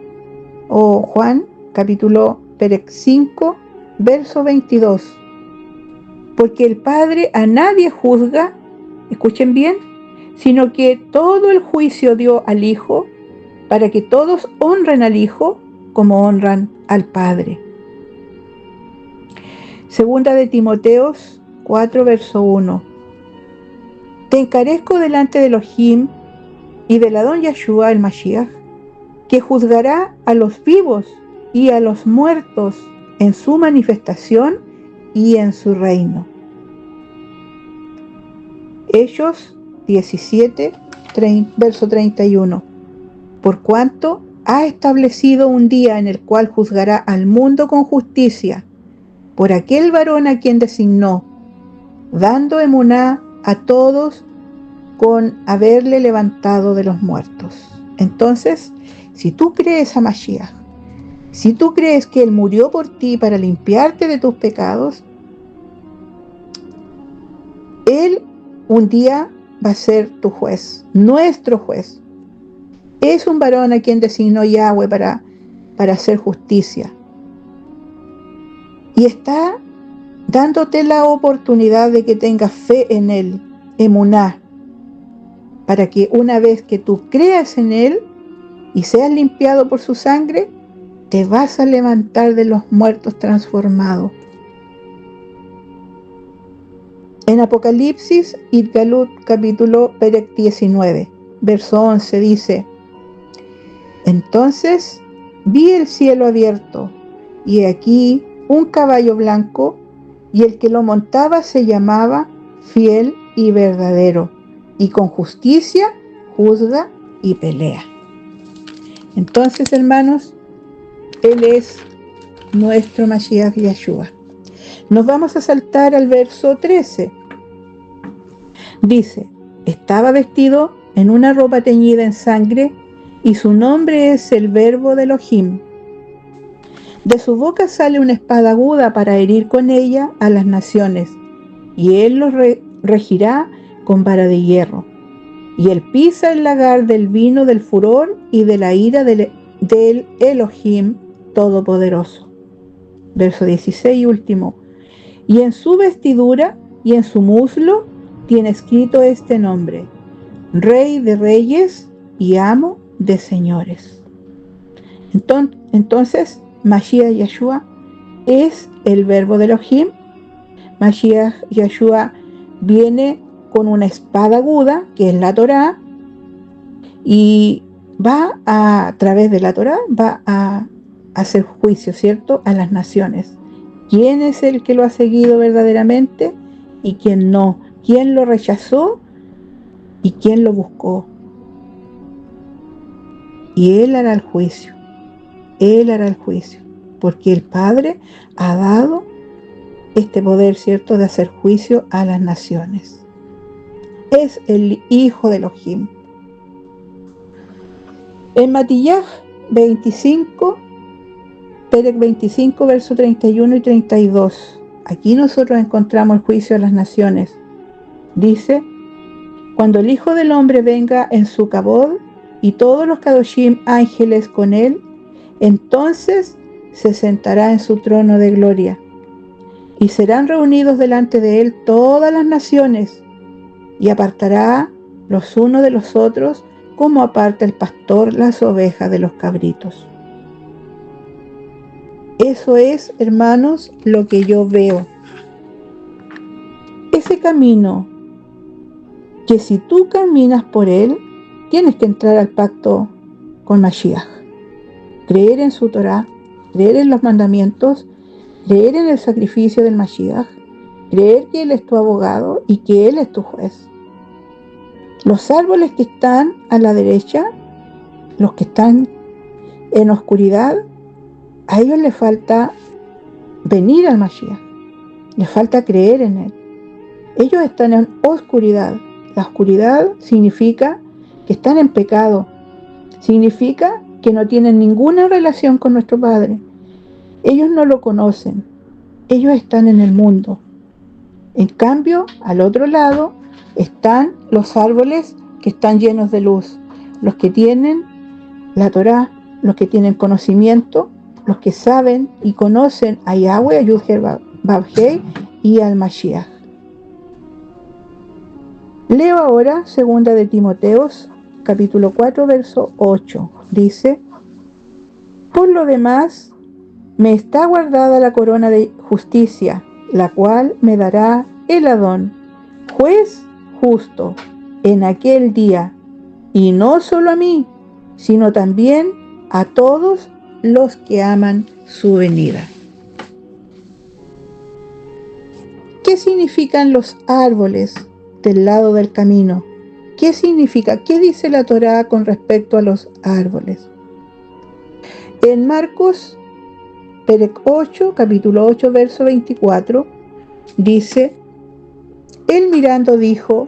o Juan, capítulo 5, verso 22. Porque el Padre a nadie juzga, escuchen bien, sino que todo el juicio dio al Hijo, para que todos honren al Hijo como honran al Padre. Segunda de Timoteos 4, verso 1. Te encarezco delante de Elohim y del Adón Yeshua el Mashiach, que juzgará a los vivos y a los muertos en su manifestación y en su reino. Hechos 17, verso 31. Por cuanto ha establecido un día en el cual juzgará al mundo con justicia, por aquel varón a quien designó, dando emuná a todos con haberle levantado de los muertos. Entonces, si tú crees a Mashiach, si tú crees que Él murió por ti para limpiarte de tus pecados, Él un día va a ser tu juez, nuestro juez. Es un varón a quien designó Yahweh para hacer justicia. Y está dándote la oportunidad de que tengas fe en Él, emuná, para que una vez que tú creas en Él y seas limpiado por su sangre, te vas a levantar de los muertos transformado. En Apocalipsis, Itgalut, capítulo 19, verso 11, dice: Entonces vi el cielo abierto, y aquí un caballo blanco, y el que lo montaba se llamaba Fiel y Verdadero, y con justicia juzga y pelea. Entonces, hermanos, Él es nuestro Mashiach Yeshua. Nos vamos a saltar al verso 13. Dice: estaba vestido en una ropa teñida en sangre, y su nombre es el Verbo de Elohim. De su boca sale una espada aguda para herir con ella a las naciones, y él los regirá con vara de hierro. Y él pisa el lagar del vino del furor y de la ira del Elohim Todopoderoso. Verso 16 y último. Y en su vestidura y en su muslo tiene escrito este nombre: Rey de Reyes y Amo de Señores. Entonces, Mashiach Yeshua es el Verbo de Elohim. Mashiach Yeshua viene con una espada aguda, que es la Torá, y va a través de la Torá, va a hacer juicio, ¿cierto?, a las naciones. ¿Quién es el que lo ha seguido verdaderamente y quién no? ¿Quién lo rechazó y quién lo buscó? Y Él hará el juicio. Él hará el juicio, porque el Padre ha dado este poder, ¿cierto?, de hacer juicio a las naciones. Es el Hijo de Elohim. En Matillaj 25, Perec 25, verso 31 y 32, aquí nosotros encontramos el juicio a las naciones. Dice: cuando el Hijo del Hombre venga en su kabod y todos los kadoshim ángeles con él, entonces se sentará en su trono de gloria, y serán reunidos delante de él todas las naciones, y apartará los unos de los otros, como aparta el pastor las ovejas de los cabritos. Eso es, hermanos, lo que yo veo. Ese camino que si tú caminas por él, tienes que entrar al pacto con Mashiach. Creer en su Torah, creer en los mandamientos, creer en el sacrificio del Mashiach, creer que él es tu abogado y que él es tu juez. Los árboles que están a la derecha, los que están en oscuridad, a ellos les falta venir al Mashiach, les falta creer en él. Ellos están en oscuridad. La oscuridad significa que están en pecado, significa que no tienen ninguna relación con nuestro Padre. Ellos no lo conocen, ellos están en el mundo. En cambio, al otro lado están los árboles que están llenos de luz, los que tienen la Torá, los que tienen conocimiento, los que saben y conocen a Yahweh, a Yud-Heh-Vav-Heh y al Mashiach. Leo ahora 2 de Timoteos, capítulo 4, verso 8. Dice: por lo demás, me está guardada la corona de justicia, la cual me dará el Adón, juez justo, en aquel día, y no solo a mí, sino también a todos los que aman su venida. ¿Qué significan los árboles del lado del camino? ¿Qué significa? ¿Qué dice la Torá con respecto a los árboles? En Marcos, Perec 8, capítulo 8, verso 24, dice: él mirando dijo: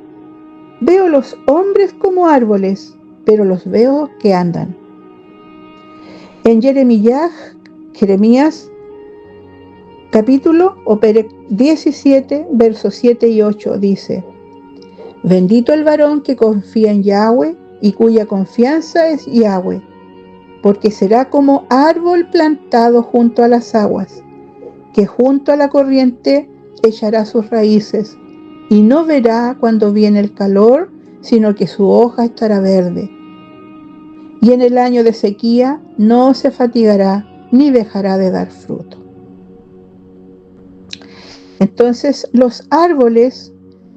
veo los hombres como árboles, pero los veo que andan. En Jeremías, capítulo o Perec 17, versos 7 y 8 dice: bendito el varón que confía en Yahweh y cuya confianza es Yahweh, porque será como árbol plantado junto a las aguas, que junto a la corriente echará sus raíces, y no verá cuando viene el calor, sino que su hoja estará verde. Y en el año de sequía no se fatigará ni dejará de dar fruto. Entonces, los árboles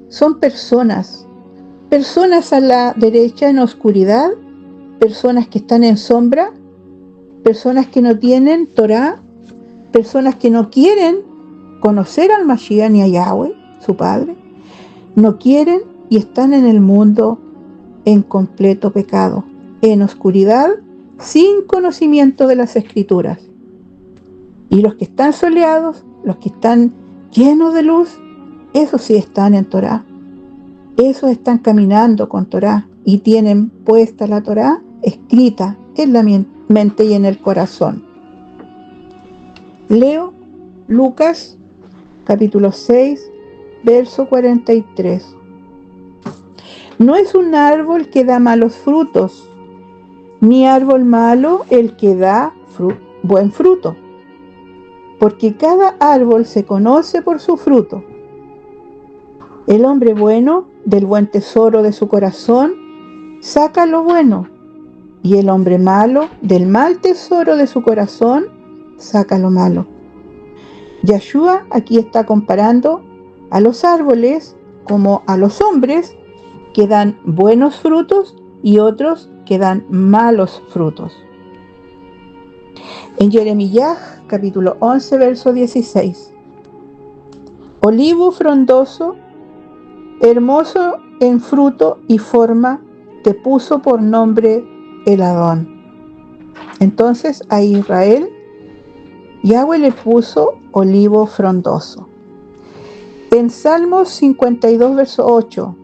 son personas a la derecha en oscuridad, personas que están en sombra, personas que no tienen Torá, personas que no quieren conocer al Mashiach ni a Yahweh, su Padre, no quieren y están en el mundo en completo pecado, en oscuridad, sin conocimiento de las Escrituras. Y los que están soleados, los que están llenos de luz, esos sí están en Torá. Esos están caminando con Torá y tienen puesta la Torá escrita en la mente y en el corazón. Leo Lucas, capítulo 6, verso 43. No es un árbol que da malos frutos, ni árbol malo el que da buen fruto, porque cada árbol se conoce por su fruto. El hombre bueno del buen tesoro de su corazón saca lo bueno, y el hombre malo del mal tesoro de su corazón saca lo malo. Yahshua aquí está comparando a los árboles como a los hombres que dan buenos frutos y otros que dan malos frutos. En Jeremías, capítulo 11, verso 16. Olivo frondoso, hermoso en fruto y forma, te puso por nombre el Adón. Entonces a Israel, Yahweh le puso olivo frondoso. En Salmos 52, verso 8.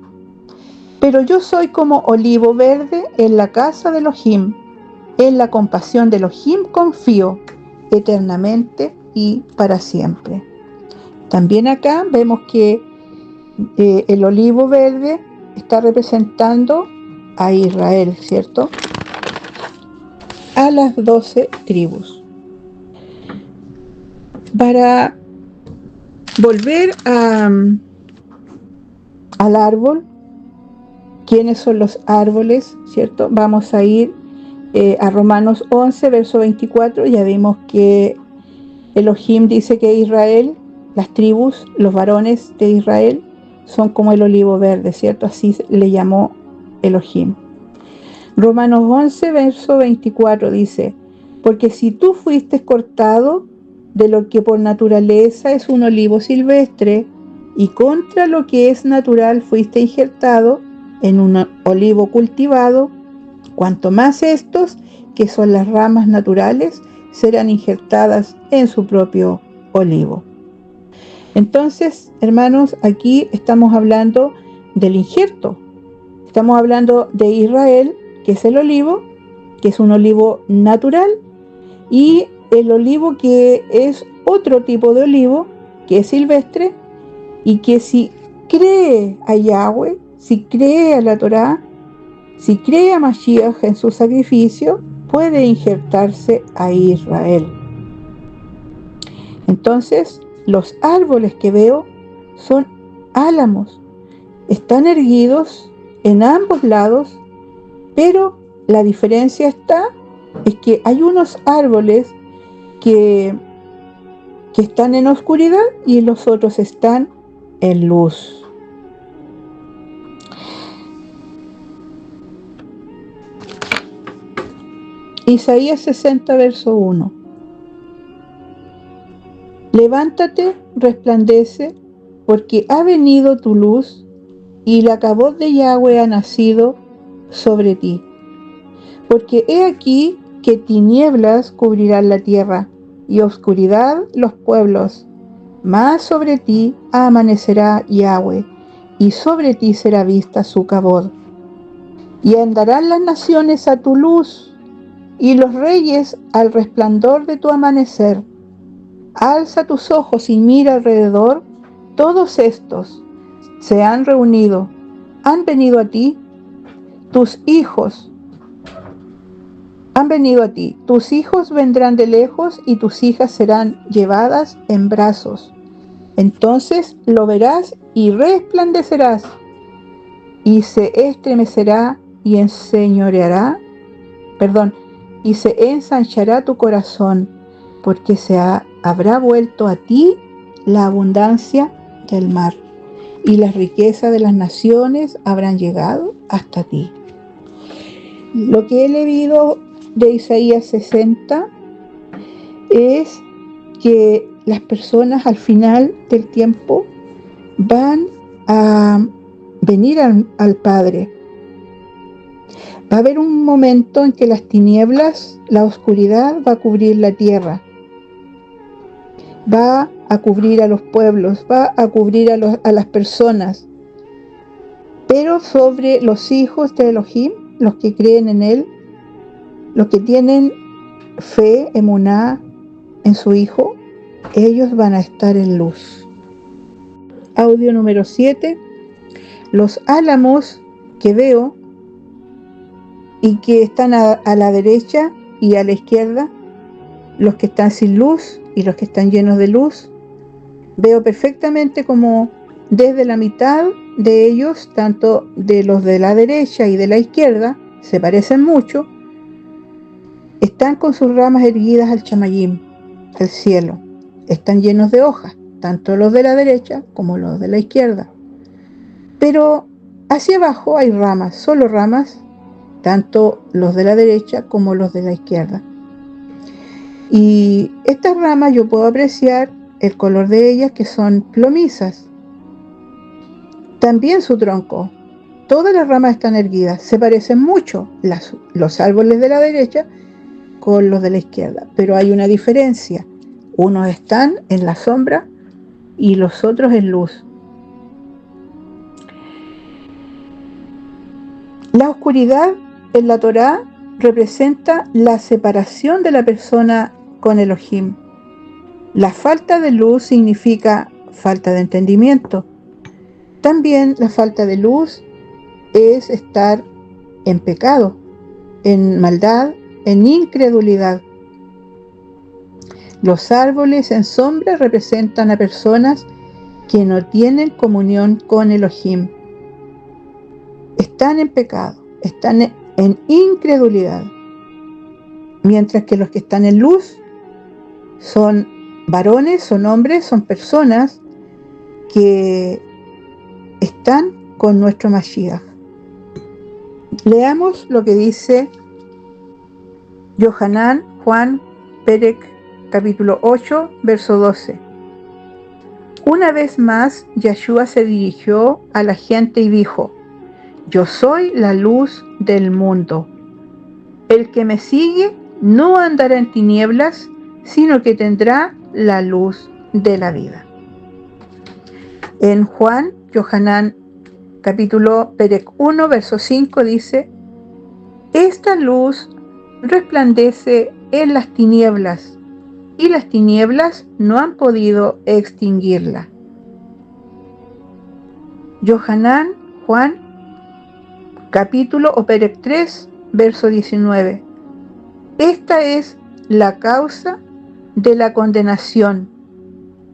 Pero yo soy como olivo verde en la casa de Elohim. En la compasión de Elohim confío eternamente y para siempre. También acá vemos que el olivo verde está representando a Israel, ¿cierto? A las 12 tribus. Para volver al árbol, ¿quiénes son los árboles? ¿Cierto? Vamos a ir a Romanos 11, verso 24. Ya vimos que Elohim dice que Israel, las tribus, los varones de Israel, son como el olivo verde, ¿cierto? Así le llamó Elohim. Romanos 11, verso 24 dice, porque si tú fuiste cortado de lo que por naturaleza es un olivo silvestre, y contra lo que es natural fuiste injertado en un olivo cultivado, cuanto más estos, que son las ramas naturales, serán injertadas en su propio olivo. Entonces, hermanos, aquí estamos hablando del injerto. Estamos hablando de Israel, que es el olivo, que es un olivo natural, y el olivo que es otro tipo de olivo, que es silvestre, y que si cree a Yahweh, si cree a la Torá, si cree a Mashiach en su sacrificio, puede injertarse a Israel. Entonces, los árboles que veo son álamos, están erguidos en ambos lados, pero la diferencia es que hay unos árboles que están en oscuridad y los otros están en luz. Isaías 60, verso 1. Levántate, resplandece, porque ha venido tu luz y la Kabod de Yahweh ha nacido sobre ti. Porque he aquí que tinieblas cubrirán la tierra y oscuridad los pueblos, mas sobre ti amanecerá Yahweh y sobre ti será vista su Kabod. Y andarán las naciones a tu luz y los reyes al resplandor de tu amanecer. Alza tus ojos y mira alrededor, todos estos se han reunido, han venido a ti, tus hijos han venido a ti, tus hijos vendrán de lejos y tus hijas serán llevadas en brazos. Entonces lo verás y resplandecerás, y se estremecerá y y se ensanchará tu corazón, porque habrá vuelto a ti la abundancia del mar, y las riquezas de las naciones habrán llegado hasta ti. Lo que he leído de Isaías 60 es que las personas al final del tiempo van a venir al Padre. Va a haber un momento en que las tinieblas, la oscuridad va a cubrir la tierra, va a cubrir a los pueblos, va a cubrir a las personas, pero sobre los hijos de Elohim, los que creen en Él, los que tienen fe, emuná en su Hijo, ellos van a estar en luz. Audio número 7. Los álamos que veo y que están a la derecha y a la izquierda, los que están sin luz y los que están llenos de luz, veo perfectamente como desde la mitad de ellos, tanto de los de la derecha y de la izquierda, se parecen mucho, están con sus ramas erguidas al chamayim, al cielo, están llenos de hojas, tanto los de la derecha como los de la izquierda, pero hacia abajo hay ramas, solo ramas, tanto los de la derecha como los de la izquierda. Y estas ramas yo puedo apreciar el color de ellas, que son plomizas. También su tronco. Todas las ramas están erguidas. Se parecen mucho los árboles de la derecha con los de la izquierda. Pero hay una diferencia. Unos están en la sombra y los otros en luz. La oscuridad en la Torá representa la separación de la persona con Elohim. La falta de luz significa falta de entendimiento. También la falta de luz es estar en pecado, en maldad, en incredulidad. Los árboles en sombra representan a personas que no tienen comunión con Elohim. Están en pecado, están en incredulidad, mientras que los que están en luz son Varones son hombres, son personas que están con nuestro Mashiach. Leamos lo que dice Yohanan, Juan, Perec, capítulo 8, verso 12. Una vez más, Yeshua se dirigió a la gente y dijo: Yo soy la luz del mundo. El que me sigue no andará en tinieblas, sino que tendrá la luz de la vida. En Juan, Yohanan, capítulo Perec 1, verso 5 dice: Esta luz resplandece en las tinieblas, y las tinieblas no han podido extinguirla. Yohanan, Juan, capítulo o Perec 3, verso 19. Esta es la causa de la condenación,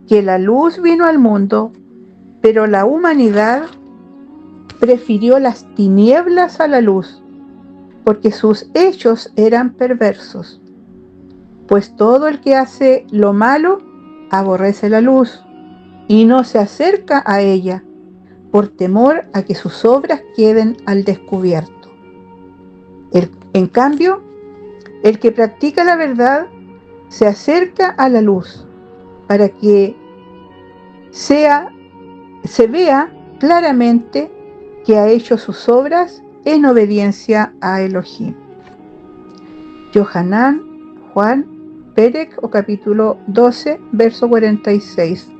que la luz vino al mundo, pero la humanidad prefirió las tinieblas a la luz, porque sus hechos eran perversos. Pues todo el que hace lo malo aborrece la luz y no se acerca a ella, por temor a que sus obras queden al descubierto. En cambio, el que practica la verdad se acerca a la luz, para que se vea claramente que ha hecho sus obras en obediencia a Elohim. Yohanan, Juan, Perec o capítulo 12, verso 46.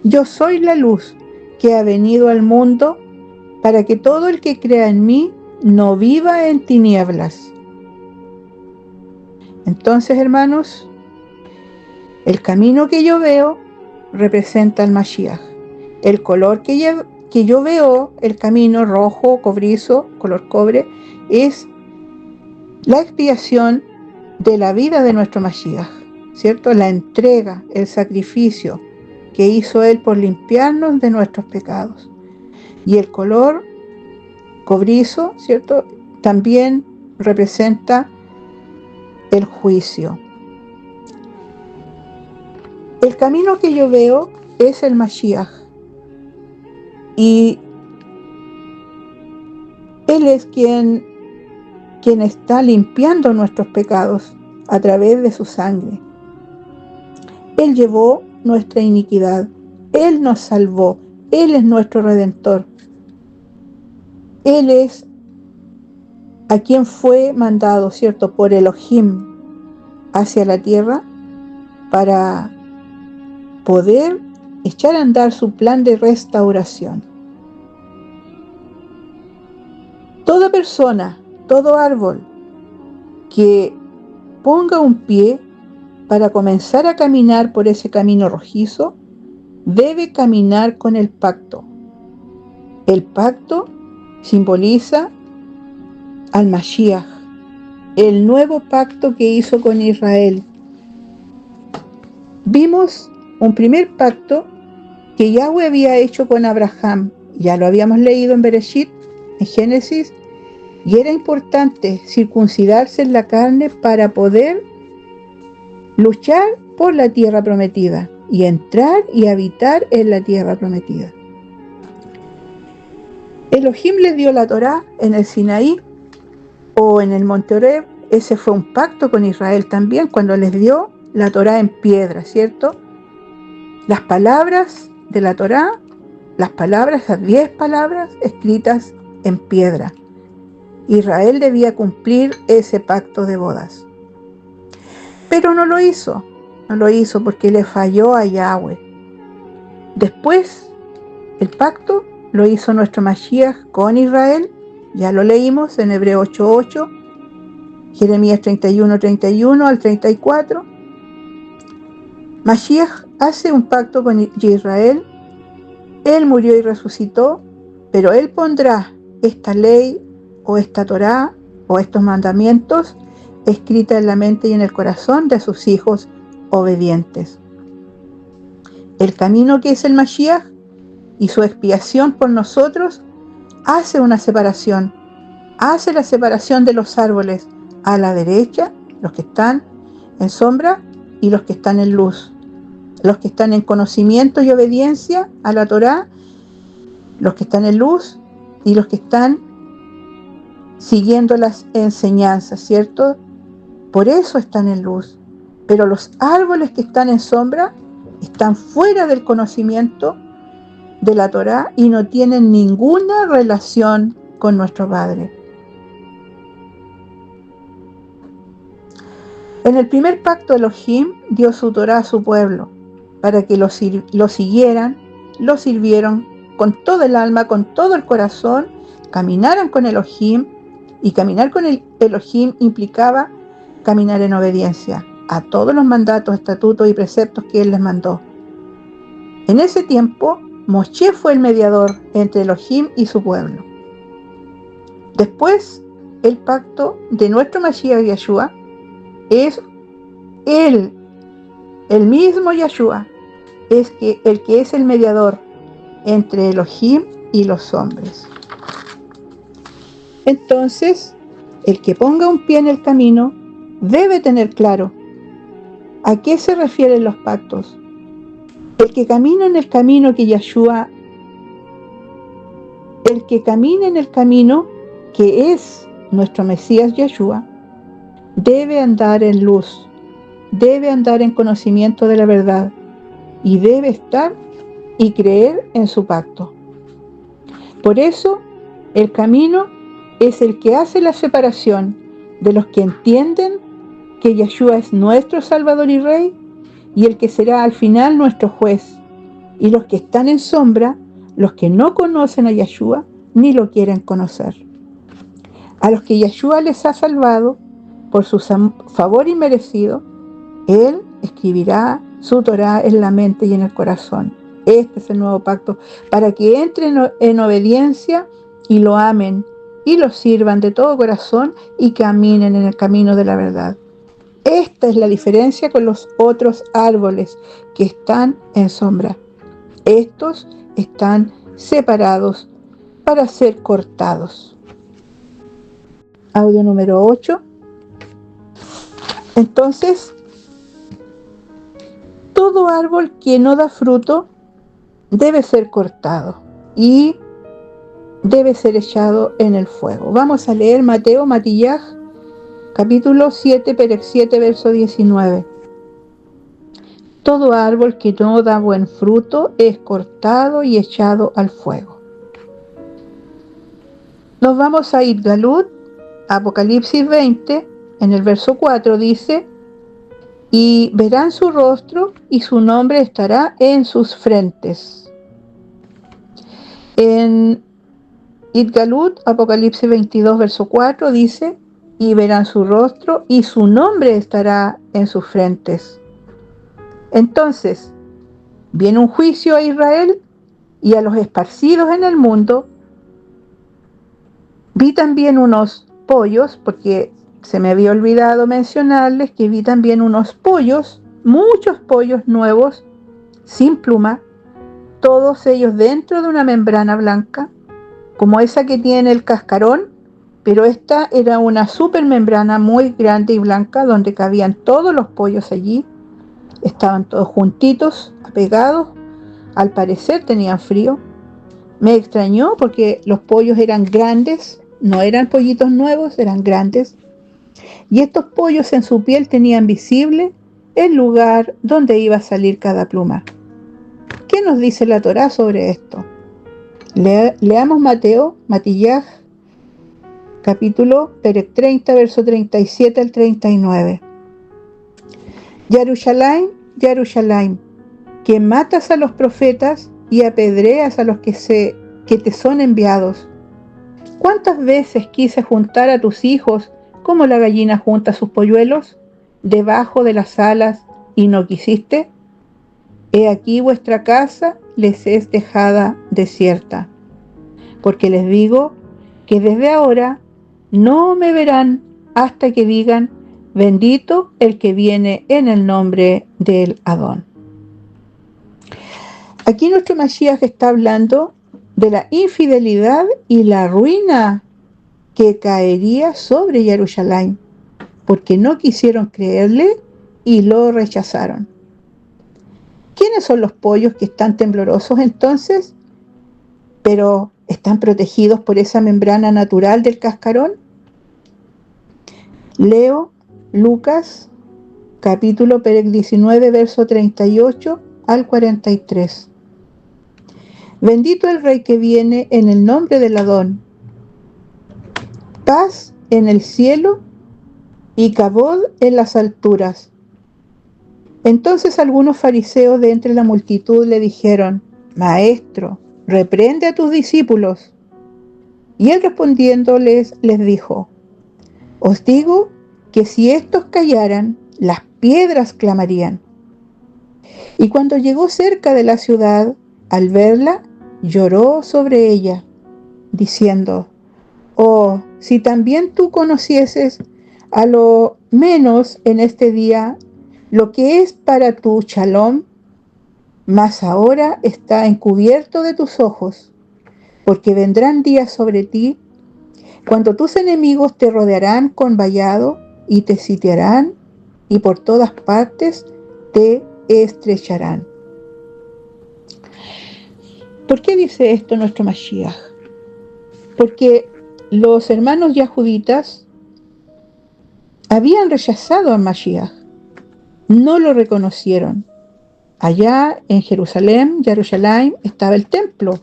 Yo soy la luz que ha venido al mundo, para que todo el que crea en mí no viva en tinieblas. Entonces, hermanos, el camino que yo veo representa al Mashiach. El color que yo veo, el camino rojo, cobrizo, color cobre, es la expiación de la vida de nuestro Mashiach, ¿cierto? La entrega, el sacrificio que hizo Él por limpiarnos de nuestros pecados. Y el color cobrizo, ¿cierto?, también representa el juicio. El camino que yo veo es el Mashiach, y Él es quien está limpiando nuestros pecados a través de su sangre. Él llevó nuestra iniquidad, Él nos salvó, Él es nuestro Redentor. Él es a quien fue mandado, ¿cierto?, por Elohim hacia la tierra para poder echar a andar su plan de restauración. Toda persona, todo árbol que ponga un pie para comenzar a caminar por ese camino rojizo, debe caminar con el pacto. El pacto simboliza al Mashiach, el nuevo pacto que hizo con Israel. Vimos un primer pacto que Yahweh había hecho con Abraham, ya lo habíamos leído en Bereshit, en Génesis, y era importante circuncidarse en la carne para poder luchar por la tierra prometida y entrar y habitar en la tierra prometida. Elohim les dio la Torá en el Sinaí o en el Monte Oreb. Ese fue un pacto con Israel también, cuando les dio la Torá en piedra, ¿cierto? Las palabras de la Torá, las 10 palabras escritas en piedra. Israel debía cumplir ese pacto de bodas. Pero no lo hizo porque le falló a Yahweh. Después, el pacto lo hizo nuestro Mashiach con Israel, ya lo leímos en Hebreo 8:8, Jeremías 31:31 al 34. Mashiach hace un pacto con Israel, Él murió y resucitó, pero Él pondrá esta ley o esta Torá o estos mandamientos escrita en la mente y en el corazón de sus hijos obedientes. El camino que es el Mashiach y su expiación por nosotros hace una separación, hace la separación de los árboles a la derecha, los que están en sombra y los que están en luz, los que están en conocimiento y obediencia a la Torá, los que están en luz y los que están siguiendo las enseñanzas, ¿cierto? Por eso están en luz. Pero los árboles que están en sombra están fuera del conocimiento de la Torá y no tienen ninguna relación con nuestro Padre. En el primer pacto de Elohim dio su Torá a su pueblo para que lo siguieran, lo sirvieron con todo el alma, con todo el corazón, caminaran con Elohim, y caminar con el Elohim implicaba caminar en obediencia a todos los mandatos, estatutos y preceptos que Él les mandó. En ese tiempo, Moshe fue el mediador entre Elohim y su pueblo. Después, el pacto de nuestro Mashiach Yeshua es Él, el mismo Yeshua, es el que es el mediador entre Elohim y los hombres. Entonces, el que ponga un pie en el camino debe tener claro a qué se refieren los pactos. El que camina en el camino que Yeshua, el que camina en el camino que es nuestro Mesías Yeshua, debe andar en luz, debe andar en conocimiento de la verdad y debe estar y creer en su pacto. Por eso, el camino es el que hace la separación de los que entienden que Yeshua es nuestro Salvador y Rey, y el que será al final nuestro juez, y los que están en sombra, los que no conocen a Yeshua ni lo quieren conocer. A los que Yeshua les ha salvado por su favor inmerecido, Él escribirá su Torá en la mente y en el corazón. Este es el nuevo pacto, para que entren en obediencia y lo amen y lo sirvan de todo corazón y caminen en el camino de la verdad. Esta es la diferencia con los otros árboles que están en sombra. Estos están separados para ser cortados. Audio número 8. Entonces, todo árbol que no da fruto debe ser cortado y debe ser echado en el fuego. Vamos a leer Matillaj, capítulo 7, Perec 7, verso 19. Todo árbol que no da buen fruto es cortado y echado al fuego. Nos vamos a Idgalut, Apocalipsis 20, en el verso 4 dice: y verán su rostro y su nombre estará en sus frentes. En Idgalut, Apocalipsis 22, verso 4 dice: y verán su rostro y su nombre estará en sus frentes. Entonces, viene un juicio a Israel y a los esparcidos en el mundo. Vi también unos pollos, porque se me había olvidado mencionarles que vi también unos pollos, muchos pollos nuevos, sin pluma, todos ellos dentro de una membrana blanca, como esa que tiene el cascarón, pero esta era una supermembrana muy grande y blanca donde cabían todos los pollos allí. Estaban todos juntitos, apegados, al parecer tenían frío. Me extrañó porque los pollos eran grandes, no eran pollitos nuevos, eran grandes. Y estos pollos en su piel tenían visible el lugar donde iba a salir cada pluma. ¿Qué nos dice la Torá sobre esto? Leamos Matillaj, capítulo Perec 30, verso 37 al 39. Yarushalayim, Yarushalayim, que matas a los profetas y apedreas a los que te son enviados. ¿Cuántas veces quise juntar a tus hijos como la gallina junta sus polluelos debajo de las alas y no quisiste? He aquí vuestra casa les es dejada desierta, porque les digo que desde ahora no me verán hasta que digan: bendito el que viene en el nombre del Adón. Aquí nuestro Mashiach está hablando de la infidelidad y la ruina que caería sobre Jerusalén, porque no quisieron creerle y lo rechazaron. ¿Qué ¿Quiénes son los pollos que están temblorosos entonces, pero están protegidos por esa membrana natural del cascarón? Leo Lucas, capítulo 19, verso 38 al 43. Bendito el Rey que viene en el nombre del Adón. Paz en el cielo y cabod en las alturas. Entonces algunos fariseos de entre la multitud le dijeron: Maestro, reprende a tus discípulos. Y él respondiéndoles les dijo: Os digo que si estos callaran, las piedras clamarían. Y cuando llegó cerca de la ciudad, al verla, lloró sobre ella, diciendo: Oh, si también tú conocieses a lo menos en este día lo que es para tu shalom, mas ahora está encubierto de tus ojos, porque vendrán días sobre ti cuando tus enemigos te rodearán con vallado y te sitiarán y por todas partes te estrecharán. ¿Por qué dice esto nuestro Mashiach? Porque los hermanos yahuditas habían rechazado a Mashiach, no lo reconocieron. Allá en Jerusalén, estaba el templo,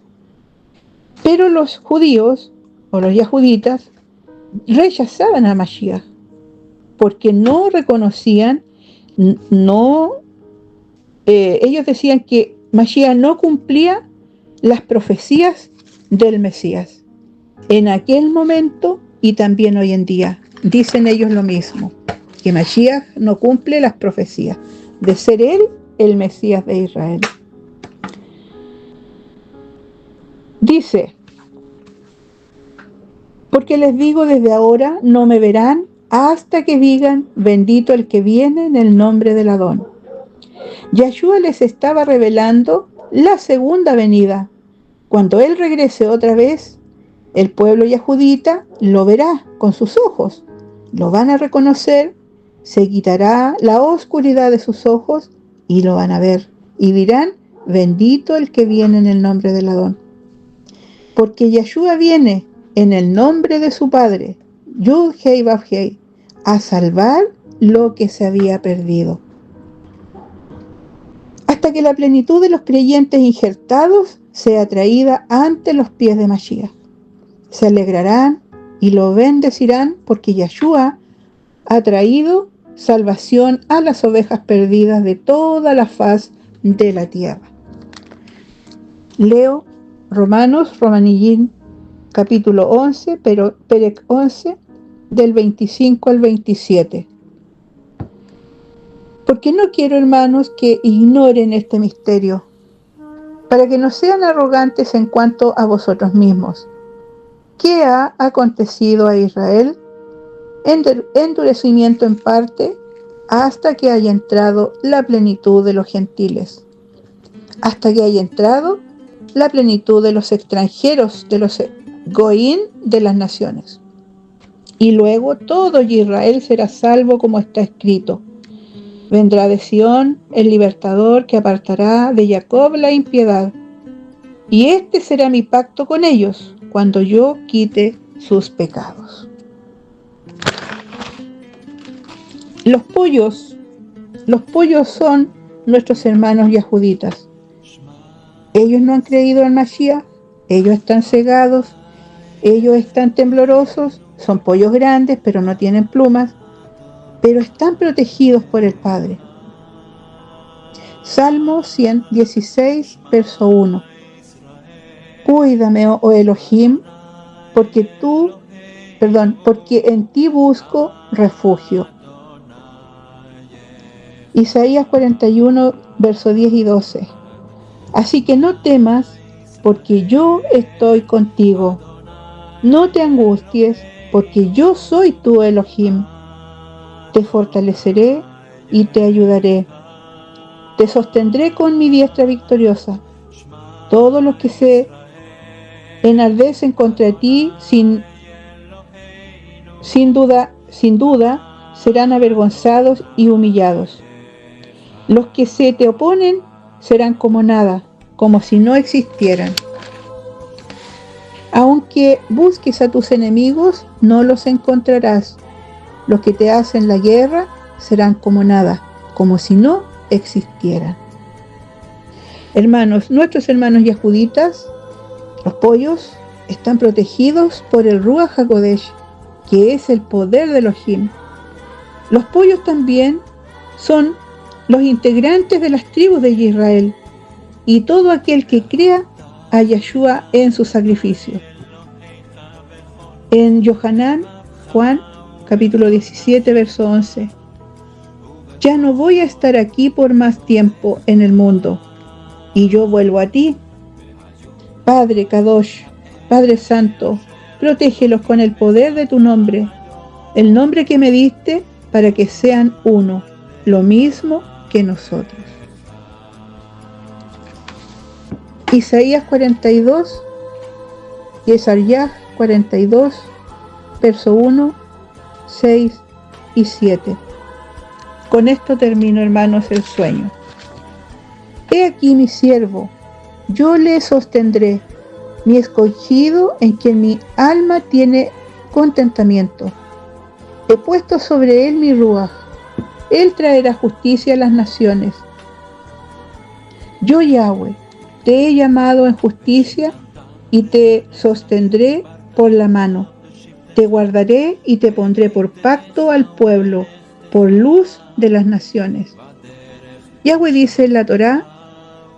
pero los judíos o los yahuditas rechazaban a Mashiach porque no reconocían, ellos decían que Mashiach no cumplía las profecías del Mesías. En aquel momento y también hoy en día dicen ellos lo mismo, que Mashiach no cumple las profecías de ser él el Mesías de Israel. Dice: porque les digo desde ahora, no me verán hasta que digan: bendito el que viene en el nombre del Adón. Yahshua les estaba revelando la segunda venida. Cuando él regrese otra vez, el pueblo yahudita lo verá con sus ojos, lo van a reconocer, se quitará la oscuridad de sus ojos y lo van a ver y dirán: bendito el que viene en el nombre del Adón. Porque Yahshua viene en el nombre de su Padre, Yud Hei Vav Hei, a salvar lo que se había perdido. Hasta que la plenitud de los creyentes injertados sea traída ante los pies de Mashiach. Se alegrarán y lo bendecirán porque Yahshua ha traído salvación a las ovejas perdidas de toda la faz de la tierra. Leo Romanillín, capítulo 11, Perec 11, del 25 al 27. Porque no quiero, hermanos, que ignoren este misterio, para que no sean arrogantes en cuanto a vosotros mismos. ¿Qué ha acontecido a Israel? Endurecimiento en parte, hasta que haya entrado la plenitud de los gentiles, hasta que haya entrado la plenitud de los extranjeros, de los goín de las naciones. Y luego todo Israel será salvo, como está escrito: vendrá de Sión el libertador que apartará de Jacob la impiedad, y este será mi pacto con ellos cuando yo quite sus pecados. Los pollos son nuestros hermanos yahuditas. Ellos no han creído en Mashiach, ellos están cegados, ellos están temblorosos, son pollos grandes pero no tienen plumas, pero están protegidos por el Padre. Salmo 116, verso 1. Cuídame, oh Elohim, porque en ti busco refugio. Isaías 41, verso 10 y 12. Así que no temas, porque yo estoy contigo. No te angusties, porque yo soy tu Elohim. Te fortaleceré y te ayudaré. Te sostendré con mi diestra victoriosa. Todos los que se enardecen contra ti sin duda serán avergonzados y humillados. Los que se te oponen serán como nada, como si no existieran. Aunque busques a tus enemigos, no los encontrarás. Los que te hacen la guerra serán como nada, como si no existieran. Hermanos, nuestros hermanos yahuditas, los pollos, están protegidos por el Ruach HaKodesh, que es el poder de Elohim. Los pollos también son los integrantes de las tribus de Israel y todo aquel que crea a Yeshua en su sacrificio. En Yohanan, Juan, capítulo 17, verso 11. Ya no voy a estar aquí por más tiempo en el mundo, y yo vuelvo a ti. Padre Kadosh, Padre Santo, protégelos con el poder de tu nombre, el nombre que me diste, para que sean uno, lo mismo que nosotros. Isaías 42, Yesariyah 42, verso 1, 6 y 7. Con esto termino, hermanos, el sueño. He aquí mi siervo, yo le sostendré, mi escogido en quien mi alma tiene contentamiento. He puesto sobre él mi ruaj, él traerá justicia a las naciones. Yo, Yahweh, te he llamado en justicia y te sostendré por la mano. Te guardaré y te pondré por pacto al pueblo, por luz de las naciones. Yahweh dice en la Torá,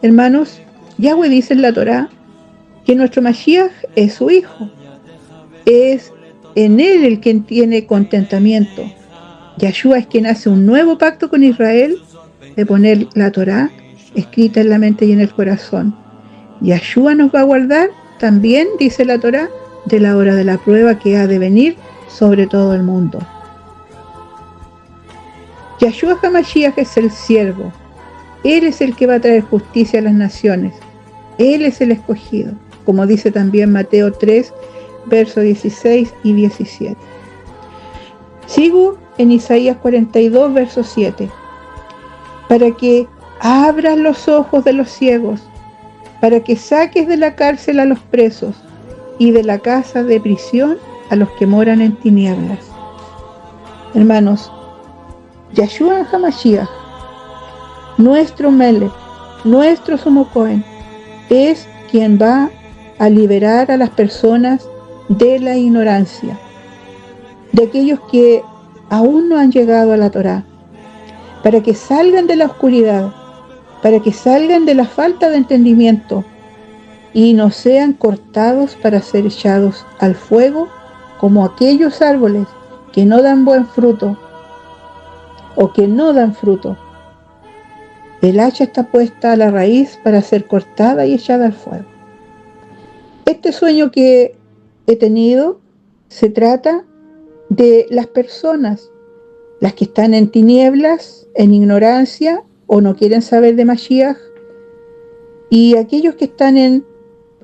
hermanos, Yahweh dice en la Torá que nuestro Mashiach es su hijo. Es en él el quien tiene contentamiento. Yeshua es quien hace un nuevo pacto con Israel de poner la Torá escrita en la mente y en el corazón. Yeshua nos va a guardar también, dice la Torá, de la hora de la prueba que ha de venir sobre todo el mundo. Yeshua HaMashiach es el siervo. Él es el que va a traer justicia a las naciones. Él es el escogido, como dice también Mateo 3, versos 16 y 17. Sigo en Isaías 42, verso 7. Para que abras los ojos de los ciegos, para que saques de la cárcel a los presos y de la casa de prisión a los que moran en tinieblas. Hermanos, Yeshua HaMashiach, nuestro Melech, nuestro Sumo Cohen, es quien va a liberar a las personas de la ignorancia, de aquellos que aún no han llegado a la Torá, para que salgan de la oscuridad, para que salgan de la falta de entendimiento y no sean cortados para ser echados al fuego como aquellos árboles que no dan buen fruto o que no dan fruto. El hacha está puesta a la raíz para ser cortada y echada al fuego. Este sueño que he tenido se trata de las personas, las que están en tinieblas, en ignorancia o no quieren saber de Mashiach, y aquellos que están en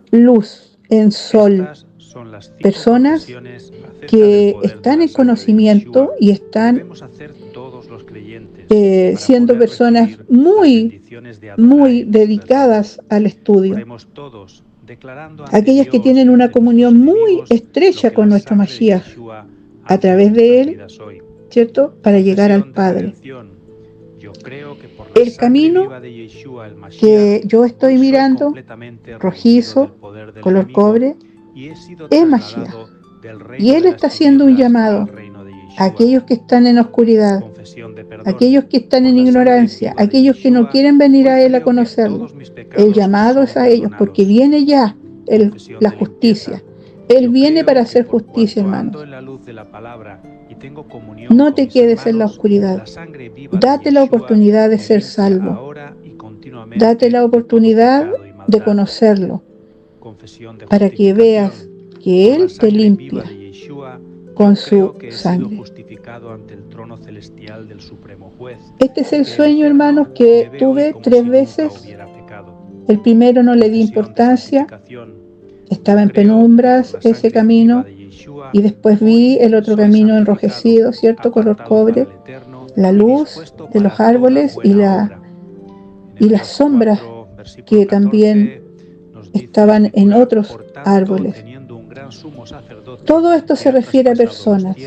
luz, en sol, personas que están en conocimiento y están siendo personas muy dedicadas al estudio. Aquellas que tienen una comunión muy estrecha con nuestro Mashiach a través de él, ¿cierto? Para llegar al Padre. El camino que yo estoy mirando, rojizo, color cobre, es Mashiach. Y él está haciendo un llamado a aquellos que están en oscuridad, aquellos que están en ignorancia, aquellos que no quieren venir a él a conocerlo. El llamado es a ellos, porque viene ya la justicia. Él viene para hacer justicia, hermanos. No te quedes en la oscuridad. Date la oportunidad de ser salvo. Date la oportunidad de conocerlo, para que veas que él te limpia con su sangre. Este es el sueño, hermanos, que tuve 3 veces. El primero no le di importancia, estaba en penumbras ese camino, y después vi el otro camino enrojecido, ¿cierto? Color cobre, la luz de los árboles y y las sombras que también estaban en otros árboles. Todo esto se refiere a personas.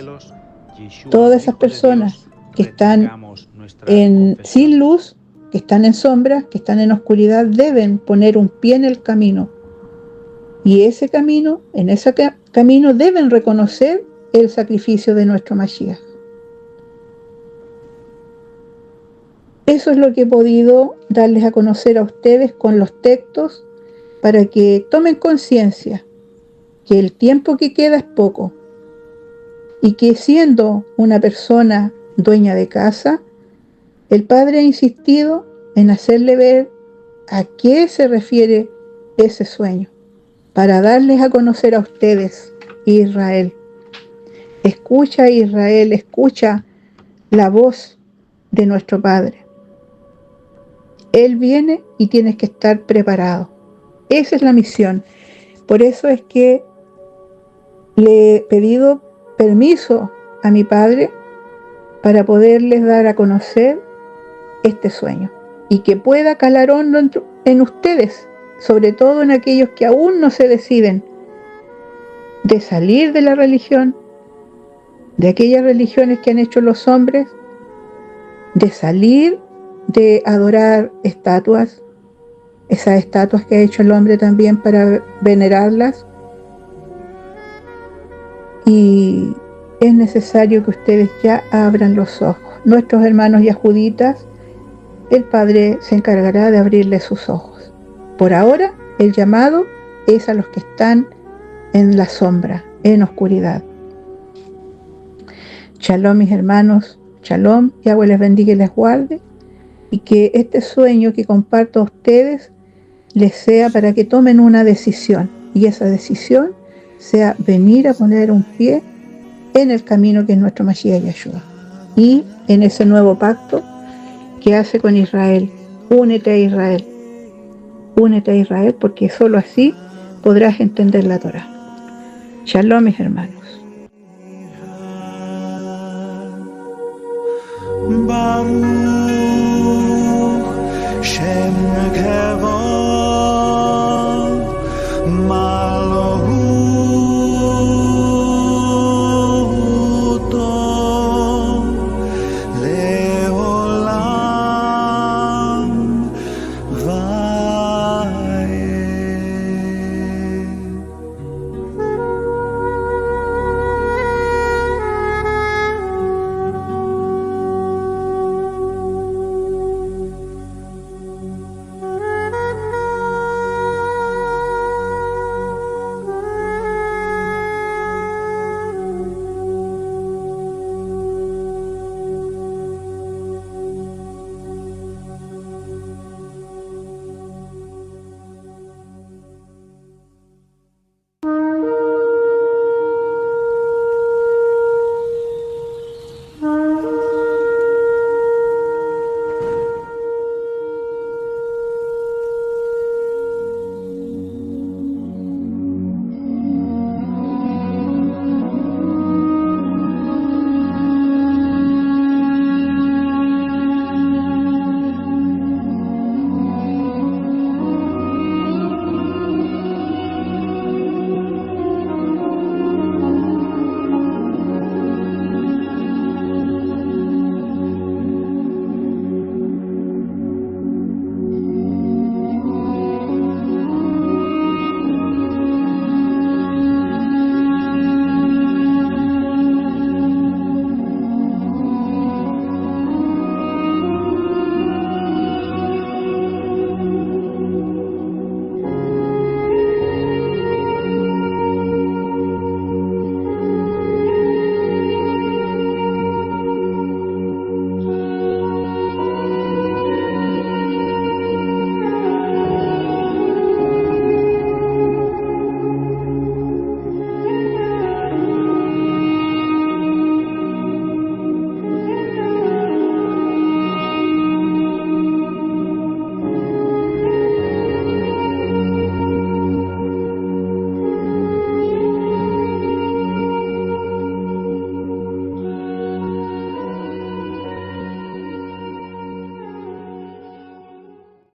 Todas esas personas que están sin luz, que están en sombras, que están en oscuridad, deben poner un pie en el camino. Y ese camino, en ese camino deben reconocer el sacrificio de nuestro Mashiach. Eso es lo que he podido darles a conocer a ustedes con los textos para que tomen conciencia que el tiempo que queda es poco y que siendo una persona dueña de casa, el Padre ha insistido en hacerle ver a qué se refiere ese sueño, para darles a conocer a ustedes, Israel. Escucha, Israel, escucha la voz de nuestro Padre. Él viene y tienes que estar preparado. Esa es la misión. Por eso es que le he pedido permiso a mi Padre para poderles dar a conocer este sueño y que pueda calar hondo en ustedes, sobre todo en aquellos que aún no se deciden de salir de la religión, de aquellas religiones que han hecho los hombres, de salir de adorar estatuas, esas estatuas que ha hecho el hombre también para venerarlas. Y es necesario que ustedes ya abran los ojos. Nuestros hermanos yahuditas, el Padre se encargará de abrirles sus ojos. Por ahora, el llamado es a los que están en la sombra, en oscuridad. Shalom, mis hermanos, shalom, Yahweh les bendiga y les guarde, y que este sueño que comparto a ustedes les sea para que tomen una decisión, y esa decisión sea venir a poner un pie en el camino que es nuestro Mashiach Yeshua, y en ese nuevo pacto que hace con Israel. Únete a Israel, porque solo así podrás entender la Torá. Shalom, mis hermanos. Baruch